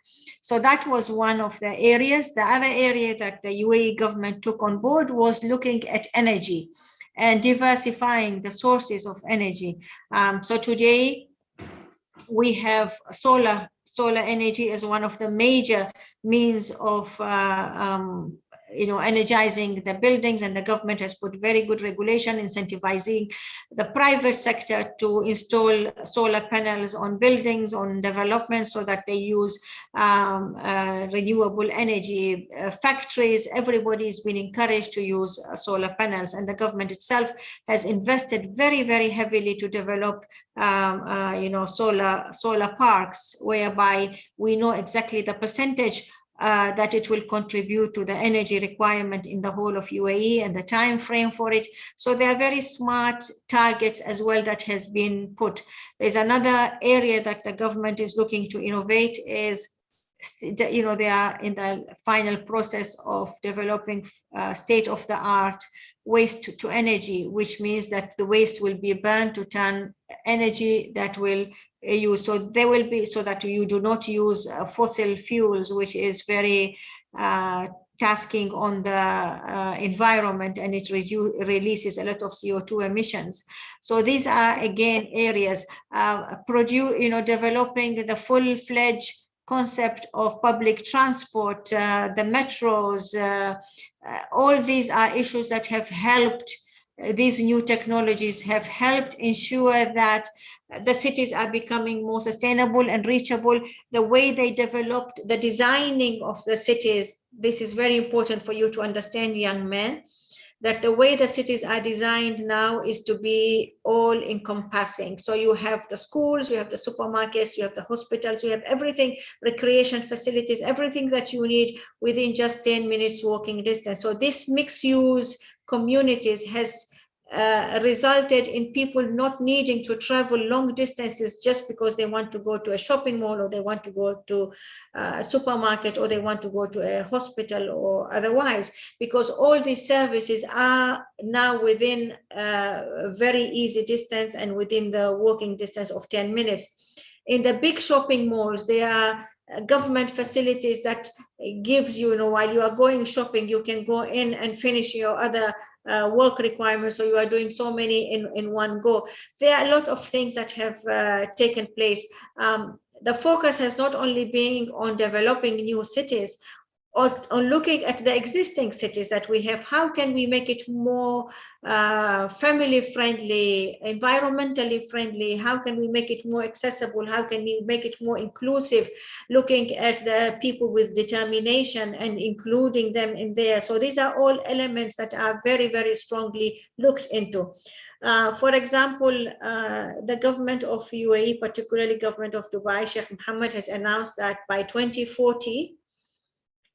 So that was one of the areas. The other area that the UAE government took on board was looking at energy and diversifying the sources of energy. So today we have solar energy as one of the major means of energizing the buildings, and the government has put very good regulation incentivizing the private sector to install solar panels on buildings, on development, so that they use renewable energy. Factories, everybody is being encouraged to use solar panels, and the government itself has invested very, very heavily to develop solar parks, whereby we know exactly the percentage that it will contribute to the energy requirement in the whole of UAE and the time frame for it. So there are very smart targets as well that has been put. There's another area that the government is looking to innovate is, they are in the final process of developing state-of-the-art waste to energy, which means that the waste will be burned to turn energy that will use. So there will be, so that you do not use fossil fuels, which is very tasking on the environment, and it releases a lot of CO2 emissions. So these are again areas developing the full-fledged concept of public transport, the metros. All these are issues that have helped these new technologies have helped ensure that the cities are becoming more sustainable and reachable. The way they developed the designing of the cities, this is very important for you to understand, young men, that the way the cities are designed now is to be all encompassing. So you have the schools, you have the supermarkets, you have the hospitals, you have everything, recreation facilities, everything that you need within just 10 minutes walking distance. So this mixed use communities has resulted in people not needing to travel long distances just because they want to go to a shopping mall, or they want to go to a supermarket, or they want to go to a hospital or otherwise, because all these services are now within a very easy distance and within the walking distance of 10 minutes. In the big shopping malls, there are government facilities that gives you, while you are going shopping, you can go in and finish your other work requirements, so you are doing so many in one go. There are a lot of things that have taken place. The focus has not only been on developing new cities, or on looking at the existing cities that we have. How can we make it more family friendly, environmentally friendly? How can we make it more accessible? How can we make it more inclusive? Looking at the people with determination and including them in there. So these are all elements that are very, very strongly looked into. For example, the government of UAE, particularly government of Dubai, Sheikh Mohammed has announced that by 2040,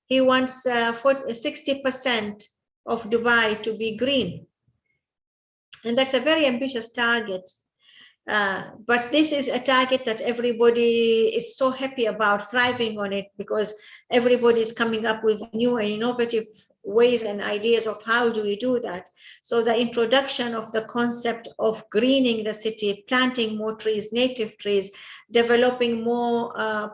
he wants 60% of Dubai to be green. And that's a very ambitious target. But this is a target that everybody is so happy about, thriving on it, because everybody is coming up with new and innovative ways and ideas of how do we do that. So the introduction of the concept of greening the city, planting more trees, native trees, developing more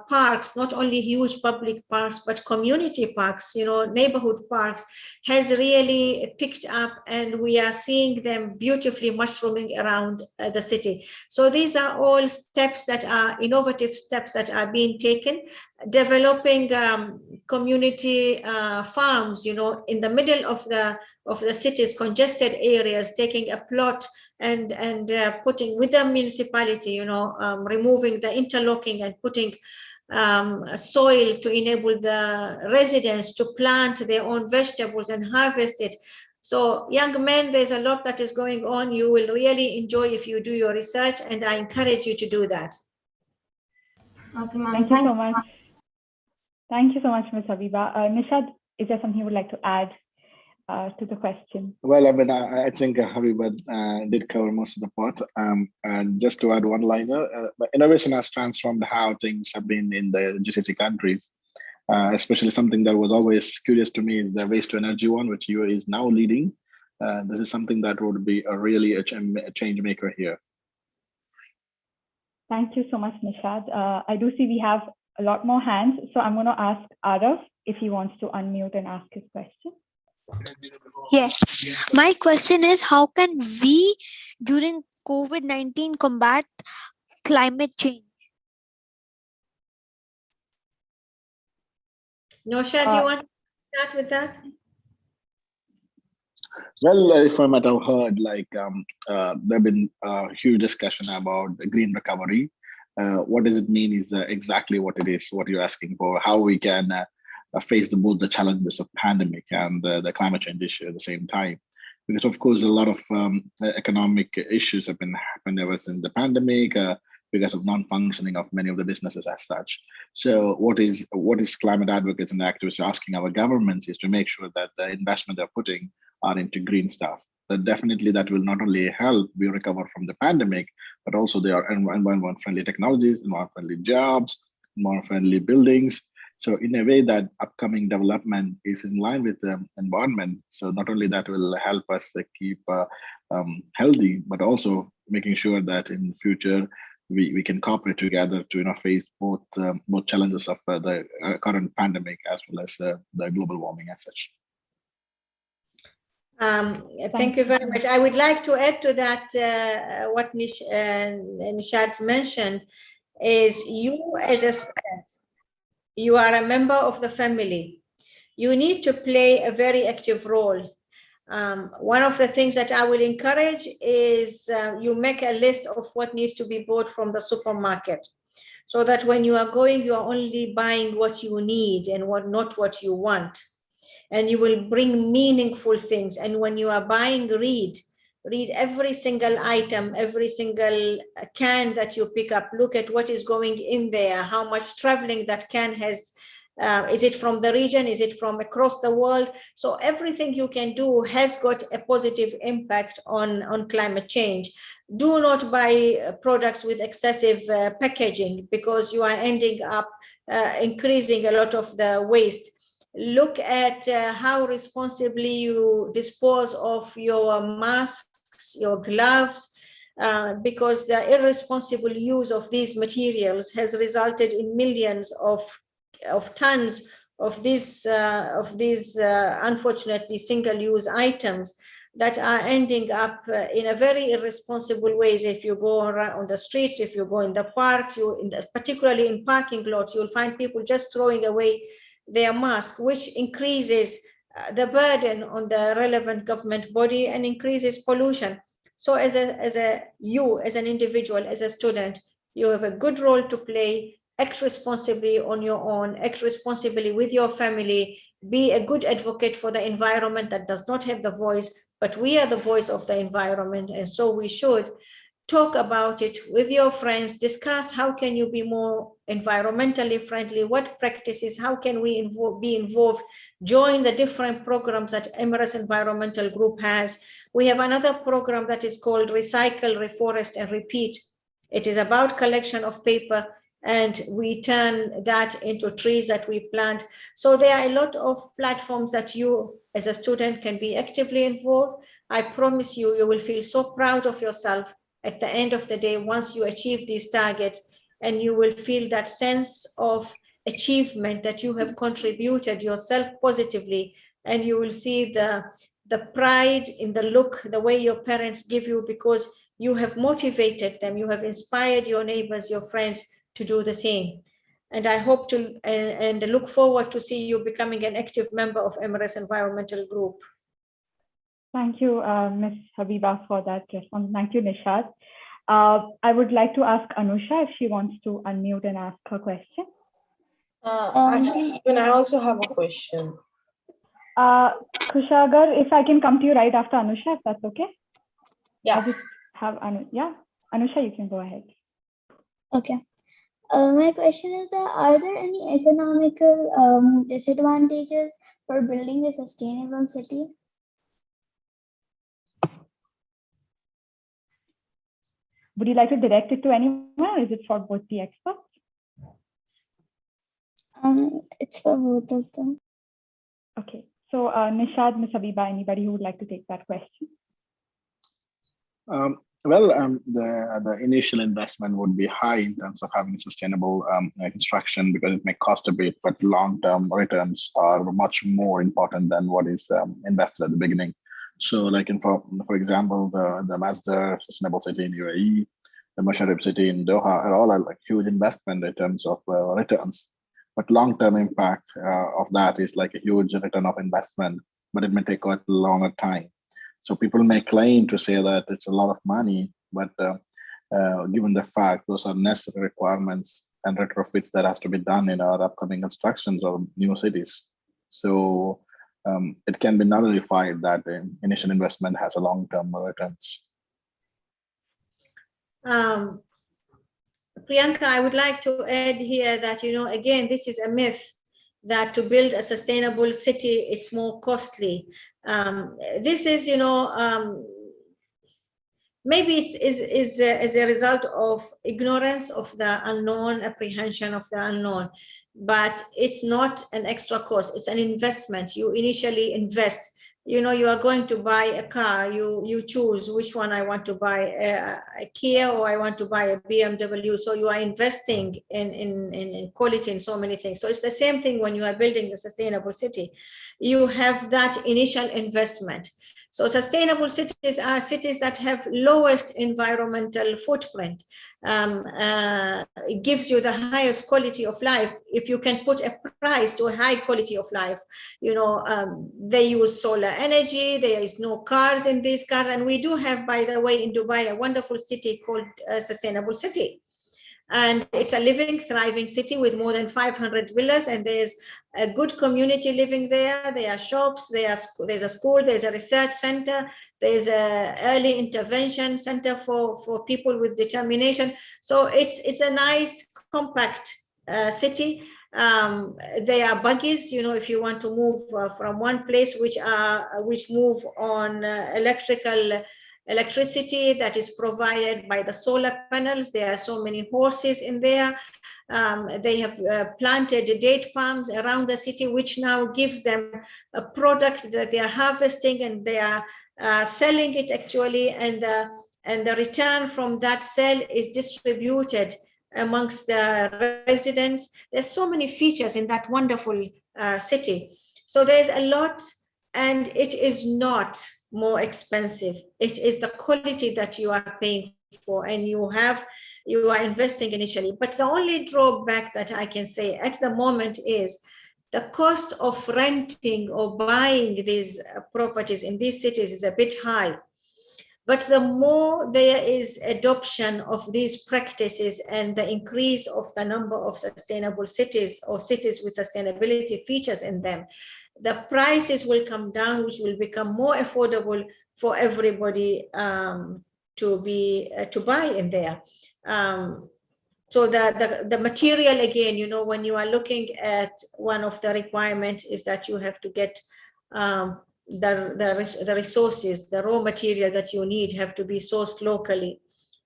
parks, not only huge public parks, but community parks, neighborhood parks, has really picked up, and we are seeing them beautifully mushrooming around the city. So these are all steps that are innovative steps that are being taken. Developing community farms, in the middle of the city's congested areas, taking a plot and putting with the municipality, removing the interlocking and putting soil to enable the residents to plant their own vegetables and harvest it. So young men, there's a lot that is going on. You will really enjoy if you do your research, and I encourage you to do that. Okay, ma'am. Thank you so much. Thank you so much, Ms. Habiba. Neeshad, is there something you would like to add to the question? Well, I think Habiba did cover most of the part. And just to add one liner, innovation has transformed how things have been in the GCC countries. Especially something that was always curious to me is the waste to energy one, which UAE is now leading. This is something that would be a change maker here. Thank you so much, Neeshad. I do see we have a lot more hands, so I'm going to ask Araf if he wants to unmute and ask his question. Yes. My question is, how can we, during COVID-19, combat climate change? Neeshad, do you want to start with that? Well, if I might have heard, there have been a huge discussion about the green recovery. What does it mean is exactly what it is, what you're asking for, how we can face both the challenges of pandemic and the climate change issue at the same time. Because of course, a lot of economic issues have been happening ever since the pandemic, because of non-functioning of many of the businesses as such. So what is climate advocates and activists asking our governments is to make sure that the investment they're putting are into green stuff. That will not only help we recover from the pandemic, but also they are environment-friendly technologies, environment-friendly jobs, environment-friendly buildings. So in a way that upcoming development is in line with the environment. So not only that will help us keep healthy, but also making sure that in the future we can cooperate together to face both challenges of the current pandemic as well as the global warming as such. Thank you very much. I would like to add to that what Neeshad mentioned is, you as a student, you are a member of the family. You need to play a very active role. One of the things that I will encourage is you make a list of what needs to be bought from the supermarket, so that when you are going, you are only buying what you need and not what you want. And you will bring meaningful things. And when you are buying, read every single item, every single can that you pick up. Look at what is going in there, how much traveling that can has. Is it from the region? Is it from across the world? So everything you can do has got a positive impact on climate change. Do not buy products with excessive packaging, because you are ending up increasing a lot of the waste. Look at how responsibly you dispose of your masks, your gloves, because the irresponsible use of these materials has resulted in millions of tons of these unfortunately single-use items that are ending up in a very irresponsible ways. If you go around on the streets, if you go in the parks, particularly in parking lots, you'll find people just throwing away their mask, which increases the burden on the relevant government body and increases pollution. So as an individual, as a student, you have a good role to play. Act responsibly on your own, act responsibly with your family, be a good advocate for the environment that does not have the voice, but we are the voice of the environment, and so we should talk about it with your friends, discuss how can you be more environmentally friendly, what practices, how can we be involved, join the different programs that Emirates Environmental Group has. We have another program that is called Recycle, Reforest and Repeat. It is about collection of paper, and we turn that into trees that we plant. So there are a lot of platforms that you as a student can be actively involved. I promise you, you will feel so proud of yourself at the end of the day once you achieve these targets, and you will feel that sense of achievement that you have contributed yourself positively, and you will see the pride in the look, the way your parents give you, because you have motivated them, you have inspired your neighbors, your friends to do the same. And I hope to and look forward to see you becoming an active member of Emirates Environmental Group. Thank you, Ms. Habiba, for that response. Thank you, Neeshad. I would like to ask Anusha if she wants to unmute and ask her question. Actually, even I also have a question. Kushagar, if I can come to you right after Anusha, if that's okay? Yeah. I just have Anusha, you can go ahead. Okay. My question is that are there any economical disadvantages for building a sustainable city? Would you like to direct it to anyone, or is it for both the experts? It's for both of them. Okay. So Neeshad, Ms. Habiba, anybody who would like to take that question? The initial investment would be high in terms of having sustainable construction, because it may cost a bit, but long-term returns are much more important than what is invested at the beginning. So, like for example, the Masdar Sustainable City in UAE, the Musharraf City in Doha are all like huge investment in terms of returns. But long-term impact of that is like a huge return of investment, but it may take quite a longer time. So people may claim to say that it's a lot of money, but given the fact those are necessary requirements and retrofits that has to be done in our upcoming constructions of new cities. So it can be nullified that the initial investment has a long-term returns. Priyanka, I would like to add here that, again, this is a myth that to build a sustainable city is more costly. This is, maybe is as a result of ignorance of the unknown, apprehension of the unknown, but it's not an extra cost. It's an investment. You initially invest. You are going to buy a car, you choose which one I want to buy, a Kia or I want to buy a BMW. So you are investing in quality in so many things. So it's the same thing when you are building a sustainable city. You have that initial investment. So sustainable cities are cities that have lowest environmental footprint. It gives you the highest quality of life. If you can put a price to a high quality of life, they use solar energy, there is no cars in these cars. And we do have, by the way, in Dubai, a wonderful city called Sustainable City. And it's a living, thriving city with more than 500 villas, and there's a good community living there. There are shops, there's a school, there's a research center, there's a early intervention center for people with determination. So it's a nice, compact city. There are buggies, if you want to move from one place, which move on electricity that is provided by the solar panels. There are so many horses in there. They have planted date palms around the city, which now gives them a product that they are harvesting, and they are selling it actually, and the return from that sale is distributed amongst the residents. There's so many features in that wonderful city. So there's a lot, and it is not more expensive. It is the quality that you are paying for, and you are investing initially. But the only drawback that I can say at the moment is the cost of renting or buying these properties in these cities is a bit high. But the more there is adoption of these practices and the increase of the number of sustainable cities or cities with sustainability features in them, the prices will come down, which will become more affordable for everybody to buy in there. So the material, again, when you are looking at one of the requirements is that you have to get the resources, the raw material that you need have to be sourced locally.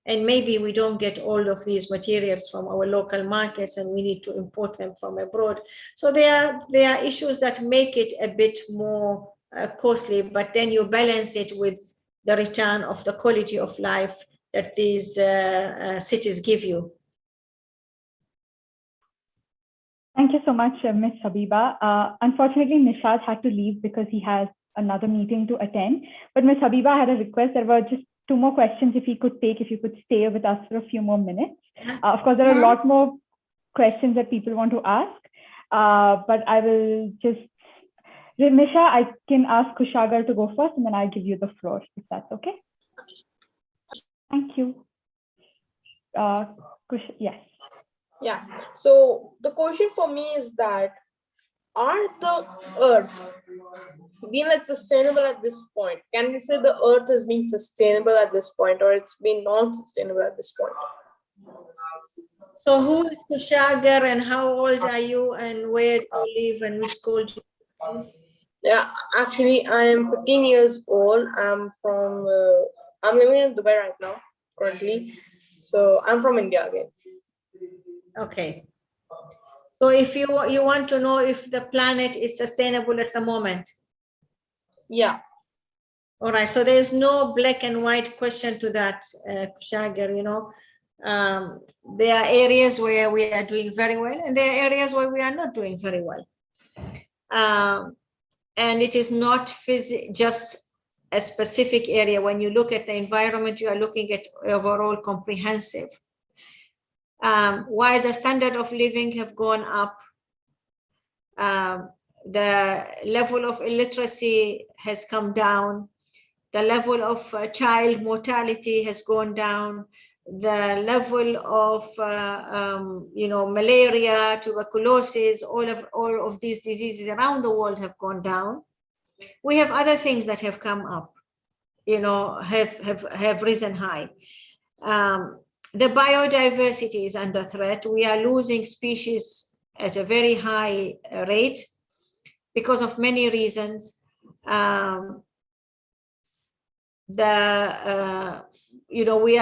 And maybe we don't get all of these materials from our local markets, and we need to import them from abroad. So there are issues that make it a bit more costly, but then you balance it with the return of the quality of life that these cities give you. Thank you so much, Ms. Habiba. Unfortunately, Neeshad had to leave because he has another meeting to attend. But Ms. Habiba had a request. There were just 2 more questions if you could stay with us for a few more minutes. Of course, there are a lot more questions that people want to ask, but I will just, Nisha, I can ask Kushagar to go first, and then I'll give you the floor, if that's okay. Thank you. Yes. Yeah, so the question for me is that, are the earth being sustainable at this point? Can we say the earth is being sustainable at this point, or it's been non-sustainable at this point? So who is Kushagar, and how old are you, and where do you live, and which school do you go to? Yeah, actually, I am 15 years old. I'm living in Dubai right now, currently. So I'm from India again. Okay. So if you want to know if the planet is sustainable at the moment. Yeah. All right. So there is no black and white question to that, Kushagar. There are areas where we are doing very well, and there are areas where we are not doing very well. And it is not just a specific area. When you look at the environment, you are looking at overall comprehensive. While the standard of living have gone up, the level of illiteracy has come down, the level of child mortality has gone down, the level of malaria, tuberculosis, all of these diseases around the world have gone down. We have other things that have come up, have risen high. The biodiversity is under threat. We are losing species at a very high rate because of many reasons. We are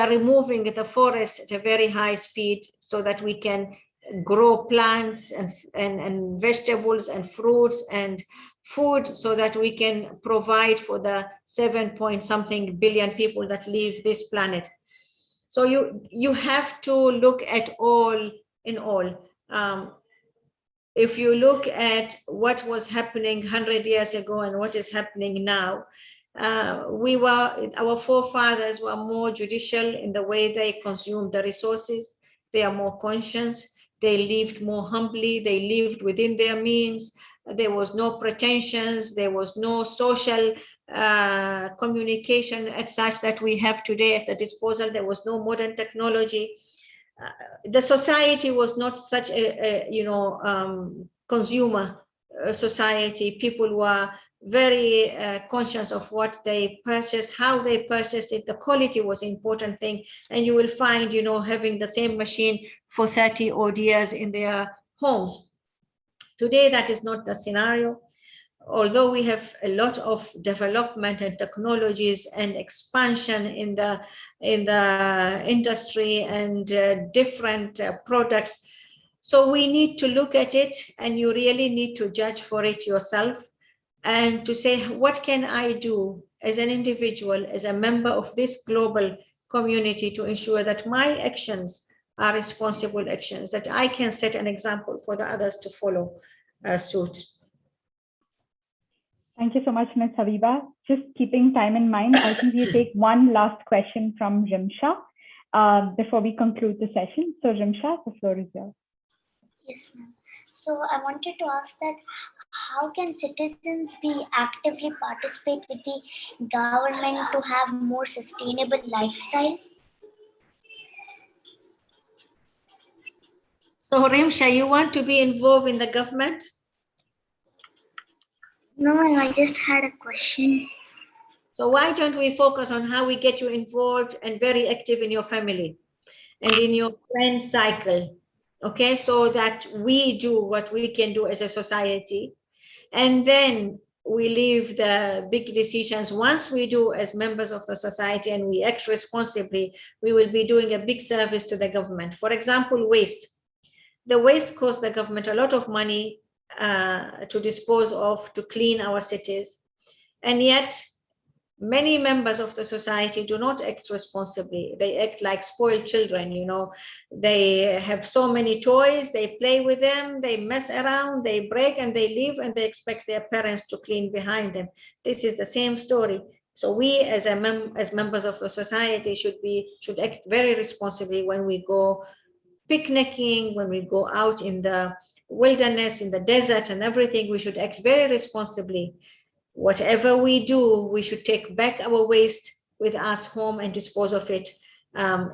removing the forest at a very high speed so that we can grow plants and vegetables and fruits and food, so that we can provide for the 7-point-something billion people that live this planet. So you have to look at all in all. If you look at what was happening 100 years ago and what is happening now, Our forefathers were more judicial in the way they consumed the resources. They are more conscious. They lived more humbly. They lived within their means. There was no pretensions. There was no social communication as such that we have today at the disposal. There was no modern technology. The society was not such a consumer society. People were very conscious of what they purchased, how they purchased it. The quality was an important thing. And you will find, having the same machine for 30 odd years in their homes. Today, that is not the scenario. Although we have a lot of development and technologies and expansion in the industry and different products. So we need to look at it, and you really need to judge for it yourself and to say, what can I do as an individual, as a member of this global community to ensure that my actions are responsible actions, that I can set an example for the others to follow suit. Thank you so much, Ms. Habiba. Just keeping time in mind, I think we'll take one last question from Rimsha before we conclude the session. So Rimsha, the floor is yours. Yes, ma'am. So I wanted to ask that how can citizens be actively participate with the government to have more sustainable lifestyle? So Rimsha, you want to be involved in the government? No, I just had a question. So why don't we focus on how we get you involved and very active in your family and in your friend cycle, okay? So that we do what we can do as a society, and then we leave the big decisions. Once we do as members of the society and we act responsibly, we will be doing a big service to the government. For example, waste. The waste costs the government a lot of money to dispose of, to clean our cities. And yet, many members of the society do not act responsibly. They act like spoiled children, They have so many toys, they play with them, they mess around, they break and they leave, and they expect their parents to clean behind them. This is the same story. So we as members of the society should act very responsibly when we go picnicking, when we go out in the wilderness, in the desert and everything. We should act very responsibly. Whatever we do, we should take back our waste with us home and dispose of it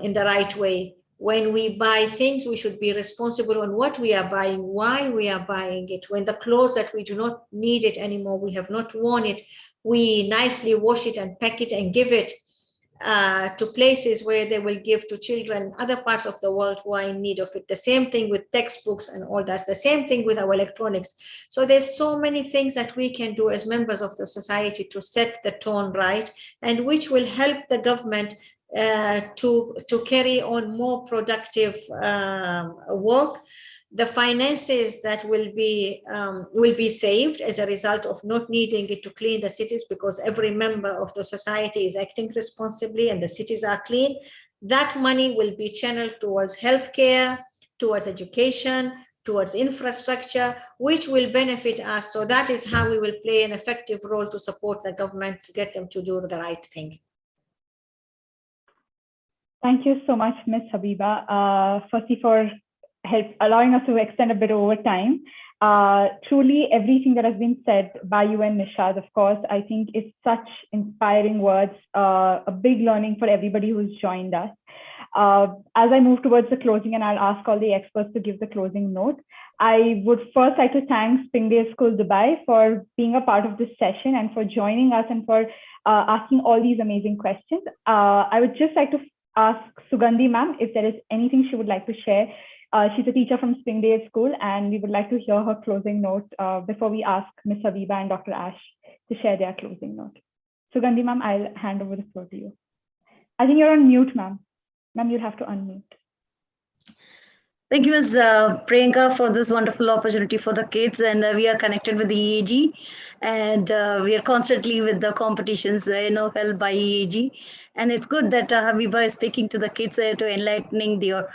in the right way. When we buy things, we should be responsible on what we are buying, why we are buying it. When the clothes that we do not need it anymore, we have not worn it, we nicely wash it and pack it and give it to places where they will give to children, other parts of the world who are in need of it. The same thing with textbooks and all that. The same thing with our electronics. So there's so many things that we can do as members of the society to set the tone right, and which will help the government to carry on more productive work. The finances that will be saved as a result of not needing it to clean the cities, because every member of the society is acting responsibly and the cities are clean. That money will be channeled towards healthcare, towards education, towards infrastructure, which will benefit us. So that is how we will play an effective role to support the government to get them to do the right thing. Thank you so much, Ms. Habiba, firstly for allowing us to extend a bit over time. Truly, everything that has been said by you and Neeshad, of course, I think is such inspiring words, a big learning for everybody who's joined us. As I move towards the closing, and I'll ask all the experts to give the closing note, I would first like to thank Springdales School Dubai for being a part of this session and for joining us and for asking all these amazing questions. I would just like to ask Suganthi ma'am if there is anything she would like to share. She's a teacher from Springdales School, and we would like to hear her closing note before we ask Ms. Habiba and Dr. Ash to share their closing note. Suganthi ma'am, I'll hand over the floor to you. I think you're on mute, ma'am. Ma'am, you'll have to unmute. Thank you, Ms. Priyanka, for this wonderful opportunity for the kids. And we are connected with the EAG, and we are constantly with the competitions, held by EAG. And it's good that Habiba is speaking to the kids to enlightening their,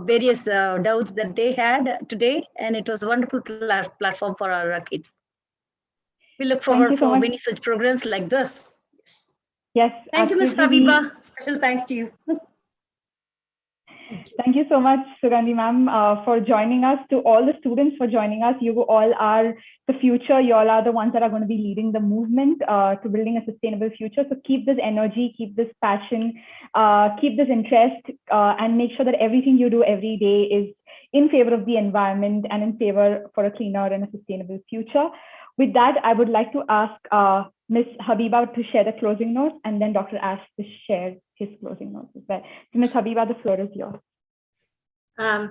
various doubts that they had today. And it was a wonderful platform for our kids. We look Thank forward you so for much. many such programs like this. Yes, Thank you, Ms. absolutely. Habiba. Special thanks to you. Thank you so much, Suganthi ma'am, for joining us. To all the students for joining us. You all are the future. You all are the ones that are going to be leading the movement to building a sustainable future. So keep this energy, keep this passion, keep this interest, and make sure that everything you do every day is in favor of the environment and in favor for a cleaner and a sustainable future. With that, I would like to ask Ms. Habiba to share the closing notes, and then Dr. Ash to share his closing notes as well. So Ms. Habiba, the floor is yours.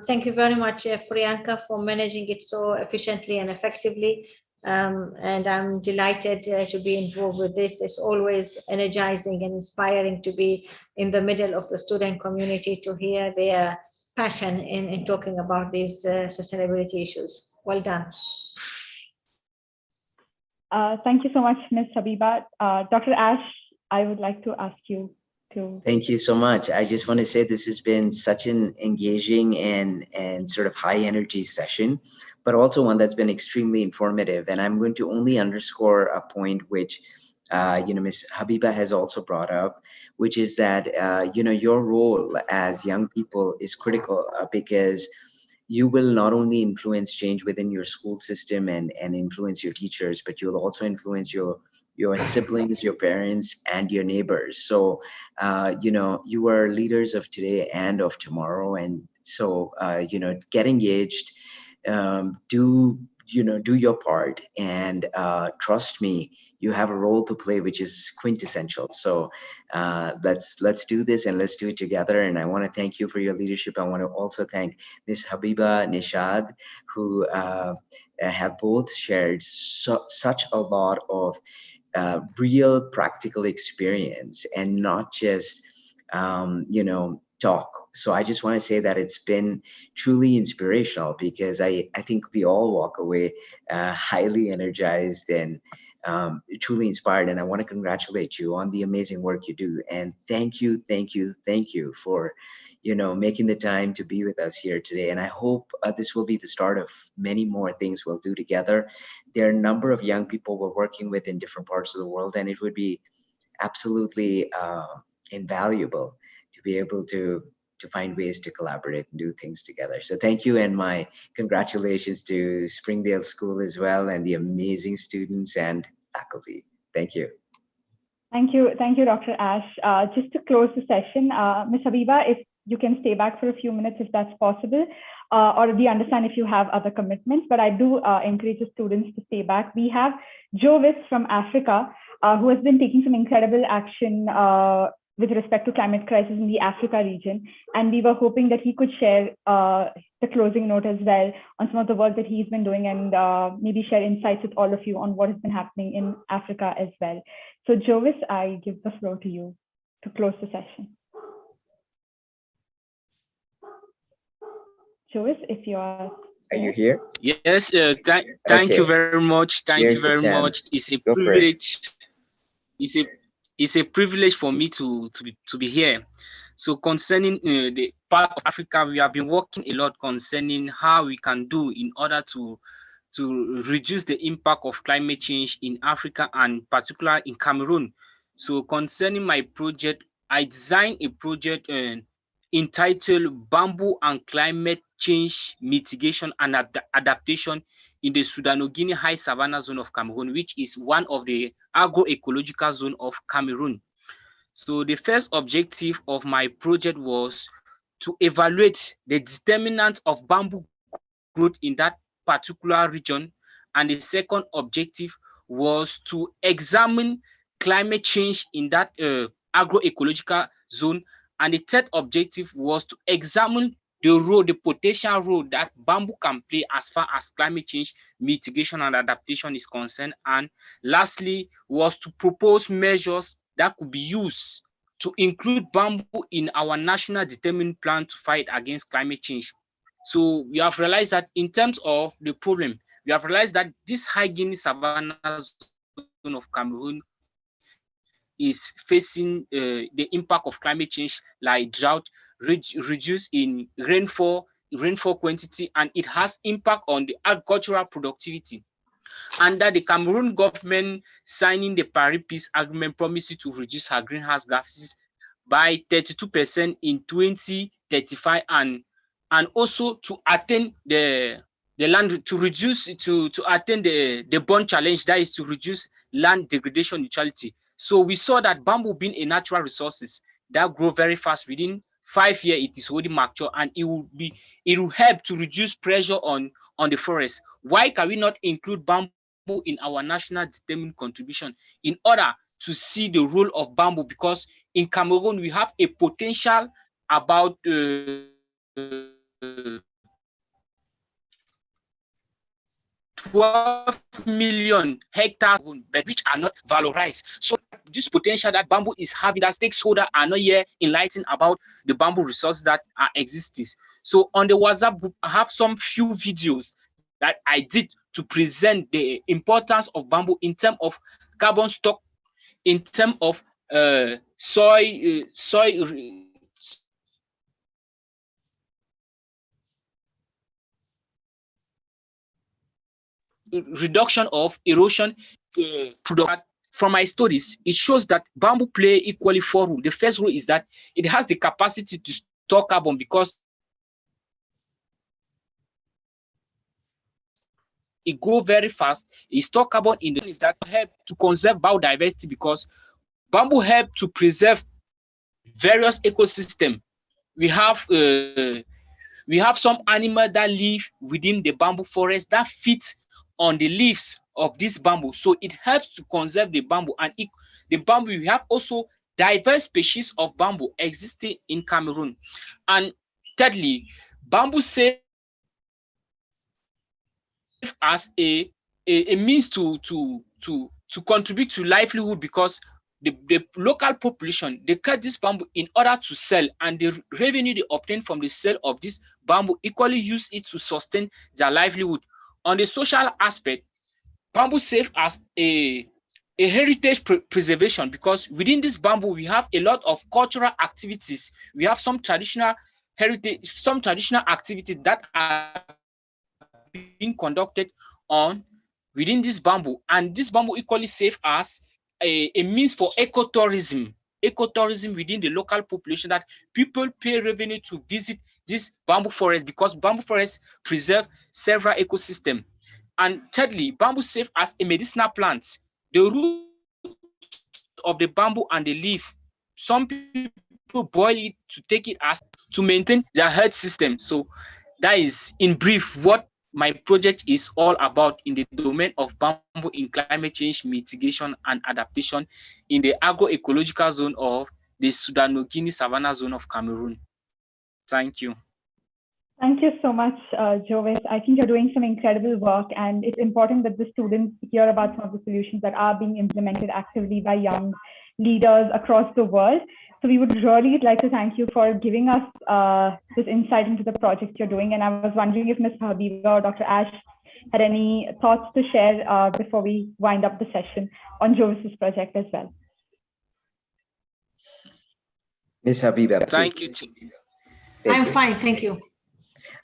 Thank you very much, Priyanka, for managing it so efficiently and effectively. And I'm delighted to be involved with this. It's always energizing and inspiring to be in the middle of the student community to hear their passion in talking about these sustainability issues. Well done. Thank you so much, Ms. Habiba. Dr. Ash, I would like to ask you to. Thank you so much. I just want to say this has been such an engaging and sort of high energy session, but also one that's been extremely informative. And I'm going to only underscore a point which Ms. Habiba has also brought up, which is that your role as young people is critical because you will not only influence change within your school system and influence your teachers, but you'll also influence your siblings, your parents, and your neighbors. So, you are leaders of today and of tomorrow. And so, get engaged, do your part, and trust me, you have a role to play, which is quintessential. So let's do this, and let's do it together. And I want to thank you for your leadership. I want to also thank Ms. Habiba, Neeshad, who have both shared such a lot of real practical experience and not just talk. So I just want to say that it's been truly inspirational because I think we all walk away highly energized and truly inspired. And I want to congratulate you on the amazing work you do. And thank you for making the time to be with us here today. And I hope this will be the start of many more things we'll do together. There are a number of young people we're working with in different parts of the world, and it would be absolutely invaluable to be able to find ways to collaborate and do things together. So thank you, and my congratulations to Springdale School as well, and the amazing students and faculty. Thank you. Thank you, Dr. Ash. Just to close the session, Ms. Habiba, if you can stay back for a few minutes if that's possible, or we understand if you have other commitments, but I do encourage the students to stay back. We have Jovis from Africa, who has been taking some incredible action with respect to climate crisis in the Africa region. And we were hoping that he could share the closing note as well on some of the work that he's been doing, and maybe share insights with all of you on what has been happening in Africa as well. So Jovis, I give the floor to you to close the session. Jovis, if you are you here? Yes, thank you very much. Thank you very much. It's a privilege. It's a privilege for me to be here. So concerning the part of Africa, we have been working a lot concerning how we can do in order to reduce the impact of climate change in Africa, and particularly in Cameroon. So concerning my project, I designed a project entitled Bamboo and Climate Change Mitigation and Adaptation in the Sudano-Guinea High Savannah Zone of Cameroon, which is one of the agroecological zone of Cameroon. So the first objective of my project was to evaluate the determinants of bamboo growth in that particular region. And the second objective was to examine climate change in that agroecological zone. And the third objective was to examine the potential role that bamboo can play as far as climate change mitigation and adaptation is concerned. And lastly was to propose measures that could be used to include bamboo in our national determined plan to fight against climate change. So we have realized that in terms of the problem, we have realized that this high Guinea Savannah zone of Cameroon is facing the impact of climate change, like drought, reduce in rainfall quantity, and it has impact on the agricultural productivity. under the Cameroon government signing the Paris Peace Agreement promising to reduce her greenhouse gases by 32% in 2035 and also to attain the land to reduce to attain the bond challenge, that is to reduce land degradation neutrality. So we saw that bamboo being a natural resources that grow very fast, within 5 years it is already mature, and it will help to reduce pressure on the forest. Why can we not include bamboo in our national determined contribution in order to see the role of bamboo? Because in Cameroon we have a potential about 12 million hectares, but which are not valorized. So this potential that bamboo is having, that stakeholders are not yet enlightened about the bamboo resources that are existing. So on the WhatsApp group, I have some few videos that I did to present the importance of bamboo in terms of carbon stock, in terms of soil reduction of erosion product. From my studies, it shows that bamboo play equally four roles. The first role is that it has the capacity to store carbon, because it grows very fast. It store carbon in the, is that help to conserve biodiversity, because bamboo help to preserve various ecosystems. We have some animals that live within the bamboo forest that feed on the leaves of this bamboo, so it helps to conserve the bamboo. And the bamboo, we have also diverse species of bamboo existing in Cameroon. And thirdly, bamboo serve as a means to contribute to livelihood, because the local population, they cut this bamboo in order to sell, and the revenue they obtain from the sale of this bamboo equally use it to sustain their livelihood. On the social aspect, bamboo serve as a heritage preservation, because within this bamboo we have a lot of cultural activities. We have some traditional heritage, some traditional activities that are being conducted on within this bamboo, and this bamboo equally serve as a means for ecotourism within the local population, that people pay revenue to visit this bamboo forest, because bamboo forests preserve several ecosystems. And thirdly, bamboo serve as a medicinal plant. The roots of the bamboo and the leaf, some people boil it to take it as to maintain their health system. So that is in brief what my project is all about in the domain of bamboo in climate change mitigation and adaptation in the agroecological zone of the Sudano-Guinea Savannah zone of Cameroon. Thank you. Thank you so much, Jovis. I think you're doing some incredible work, and it's important that the students hear about some of the solutions that are being implemented actively by young leaders across the world. So we would really like to thank you for giving us this insight into the project you're doing. And I was wondering if Ms. Habiba or Dr. Ash had any thoughts to share before we wind up the session on Jovis's project as well. Ms. Habiba, please. Thank you. I'm fine, thank you.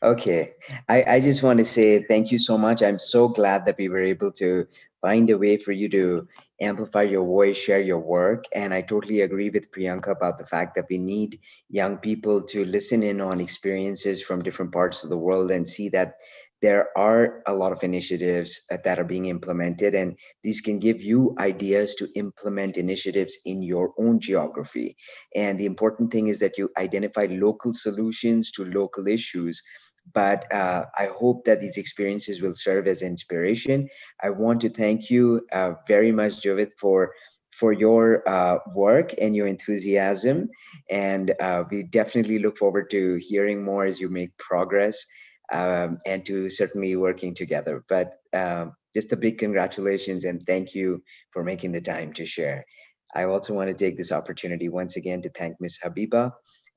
Okay, I just want to say thank you so much. I'm so glad that we were able to find a way for you to amplify your voice, share your work. And I totally agree with Priyanka about the fact that we need young people to listen in on experiences from different parts of the world and see that there are a lot of initiatives that are being implemented, and these can give you ideas to implement initiatives in your own geography. And the important thing is that you identify local solutions to local issues. But I hope that these experiences will serve as inspiration. I want to thank you very much, Jovis, for your work and your enthusiasm. And we definitely look forward to hearing more as you make progress. And to certainly working together. But just a big congratulations and thank you for making the time to share. I also want to take this opportunity once again to thank Ms. Habiba.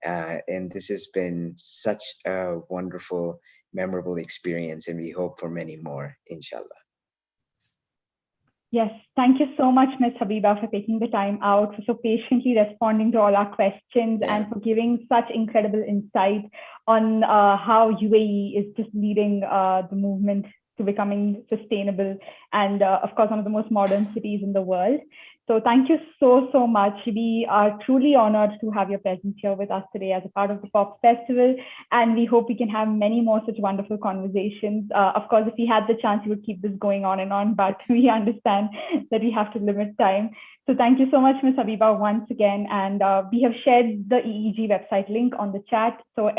And this has been such a wonderful, memorable experience, and we hope for many more, inshallah. Yes, thank you so much, Ms. Habiba, for taking the time out, for so patiently responding to all our questions, and for giving such incredible insight on how UAE is just leading the movement to becoming sustainable and, of course, one of the most modern cities in the world. So thank you so much. We are truly honored to have your presence here with us today as a part of the POP Festival. And we hope we can have many more such wonderful conversations. Of course, if we had the chance, we would keep this going on and on, but we understand that we have to limit time. So thank you so much, Ms. Habiba, once again. And we have shared the EEG website link on the chat. So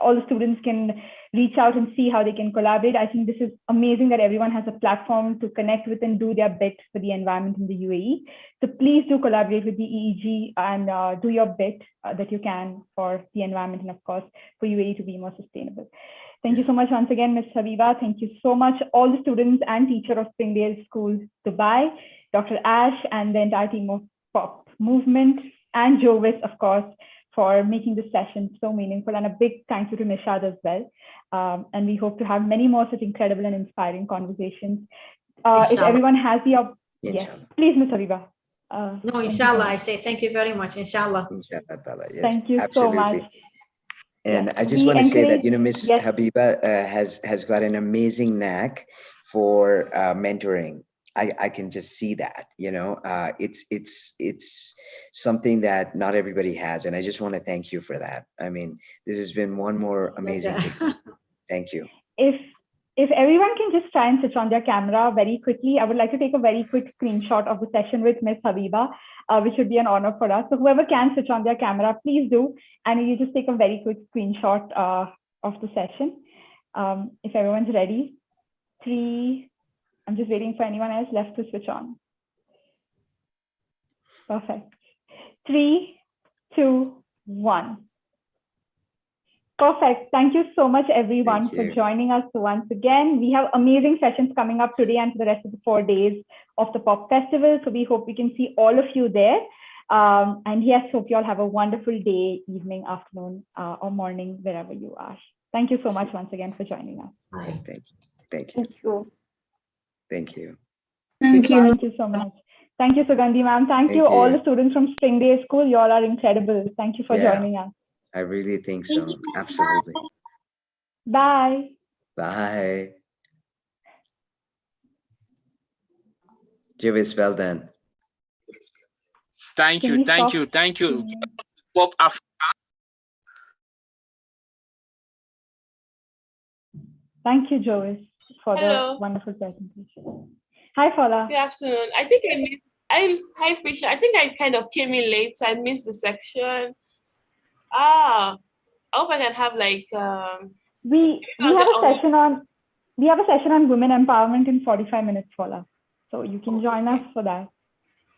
all the students can reach out and see how they can collaborate. I think this is amazing that everyone has a platform to connect with and do their bit for the environment in the UAE. So please do collaborate with the EEG and do your bit that you can for the environment and, of course, for UAE to be more sustainable. Thank you so much once again, Ms. Habiba. Thank you so much, all the students and teachers of Springdales School, Dubai, Dr. Ash, and the entire team of POP Movement, and Jovis, of course, for making this session so meaningful. And a big thank you to Neeshad as well. And we hope to have many more such incredible and inspiring conversations. If everyone has the yes, please, Ms. Habiba. No, inshallah, I say thank you very much, inshallah. Inshallah, yes, thank you absolutely. so much. And yes, I just want to say that, Ms. Habiba has got an amazing knack for mentoring. I can just see that, it's something that not everybody has. And I just want to thank you for that. I mean, this has been one more amazing thing. Thank you. If everyone can just try and switch on their camera very quickly, I would like to take a very quick screenshot of the session with Ms. Habiba, which would be an honor for us. So whoever can switch on their camera, please do. And you just take a very quick screenshot of the session. If everyone's ready, 3, I'm just waiting for anyone else left to switch on. Perfect. 3, 2, 1. Perfect. Thank you so much, everyone, for joining us once again. We have amazing sessions coming up today and for the rest of the 4 days of the POP Festival. So we hope we can see all of you there. And yes, hope you all have a wonderful day, evening, afternoon, or morning, wherever you are. Thank you so much once again for joining us. Thank you. Thank you. Thank you. Thank you. Thank you so much. Thank you, Suganthi ma'am. Thank you, all the students from Springdales School. You all are incredible. Thank you for joining us. I really think so. Absolutely. Bye. Bye. Jovis, well done. Thank you. Pop Africa. Thank you, Jovis, for the wonderful presentation. Hi, Fola. Good afternoon. I think hi, Fisher. I think I kind of came in late, so I missed the section. I hope I can have like we have a session on women empowerment in 45 minutes, Fola. So you can join us for that.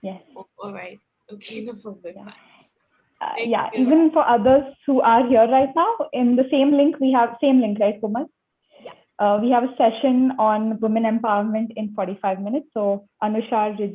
Yes. All right. Okay, no problem. Even for others who are here right now, in the same link, right, Komal? We have a session on women empowerment in 45 minutes. So Anusha,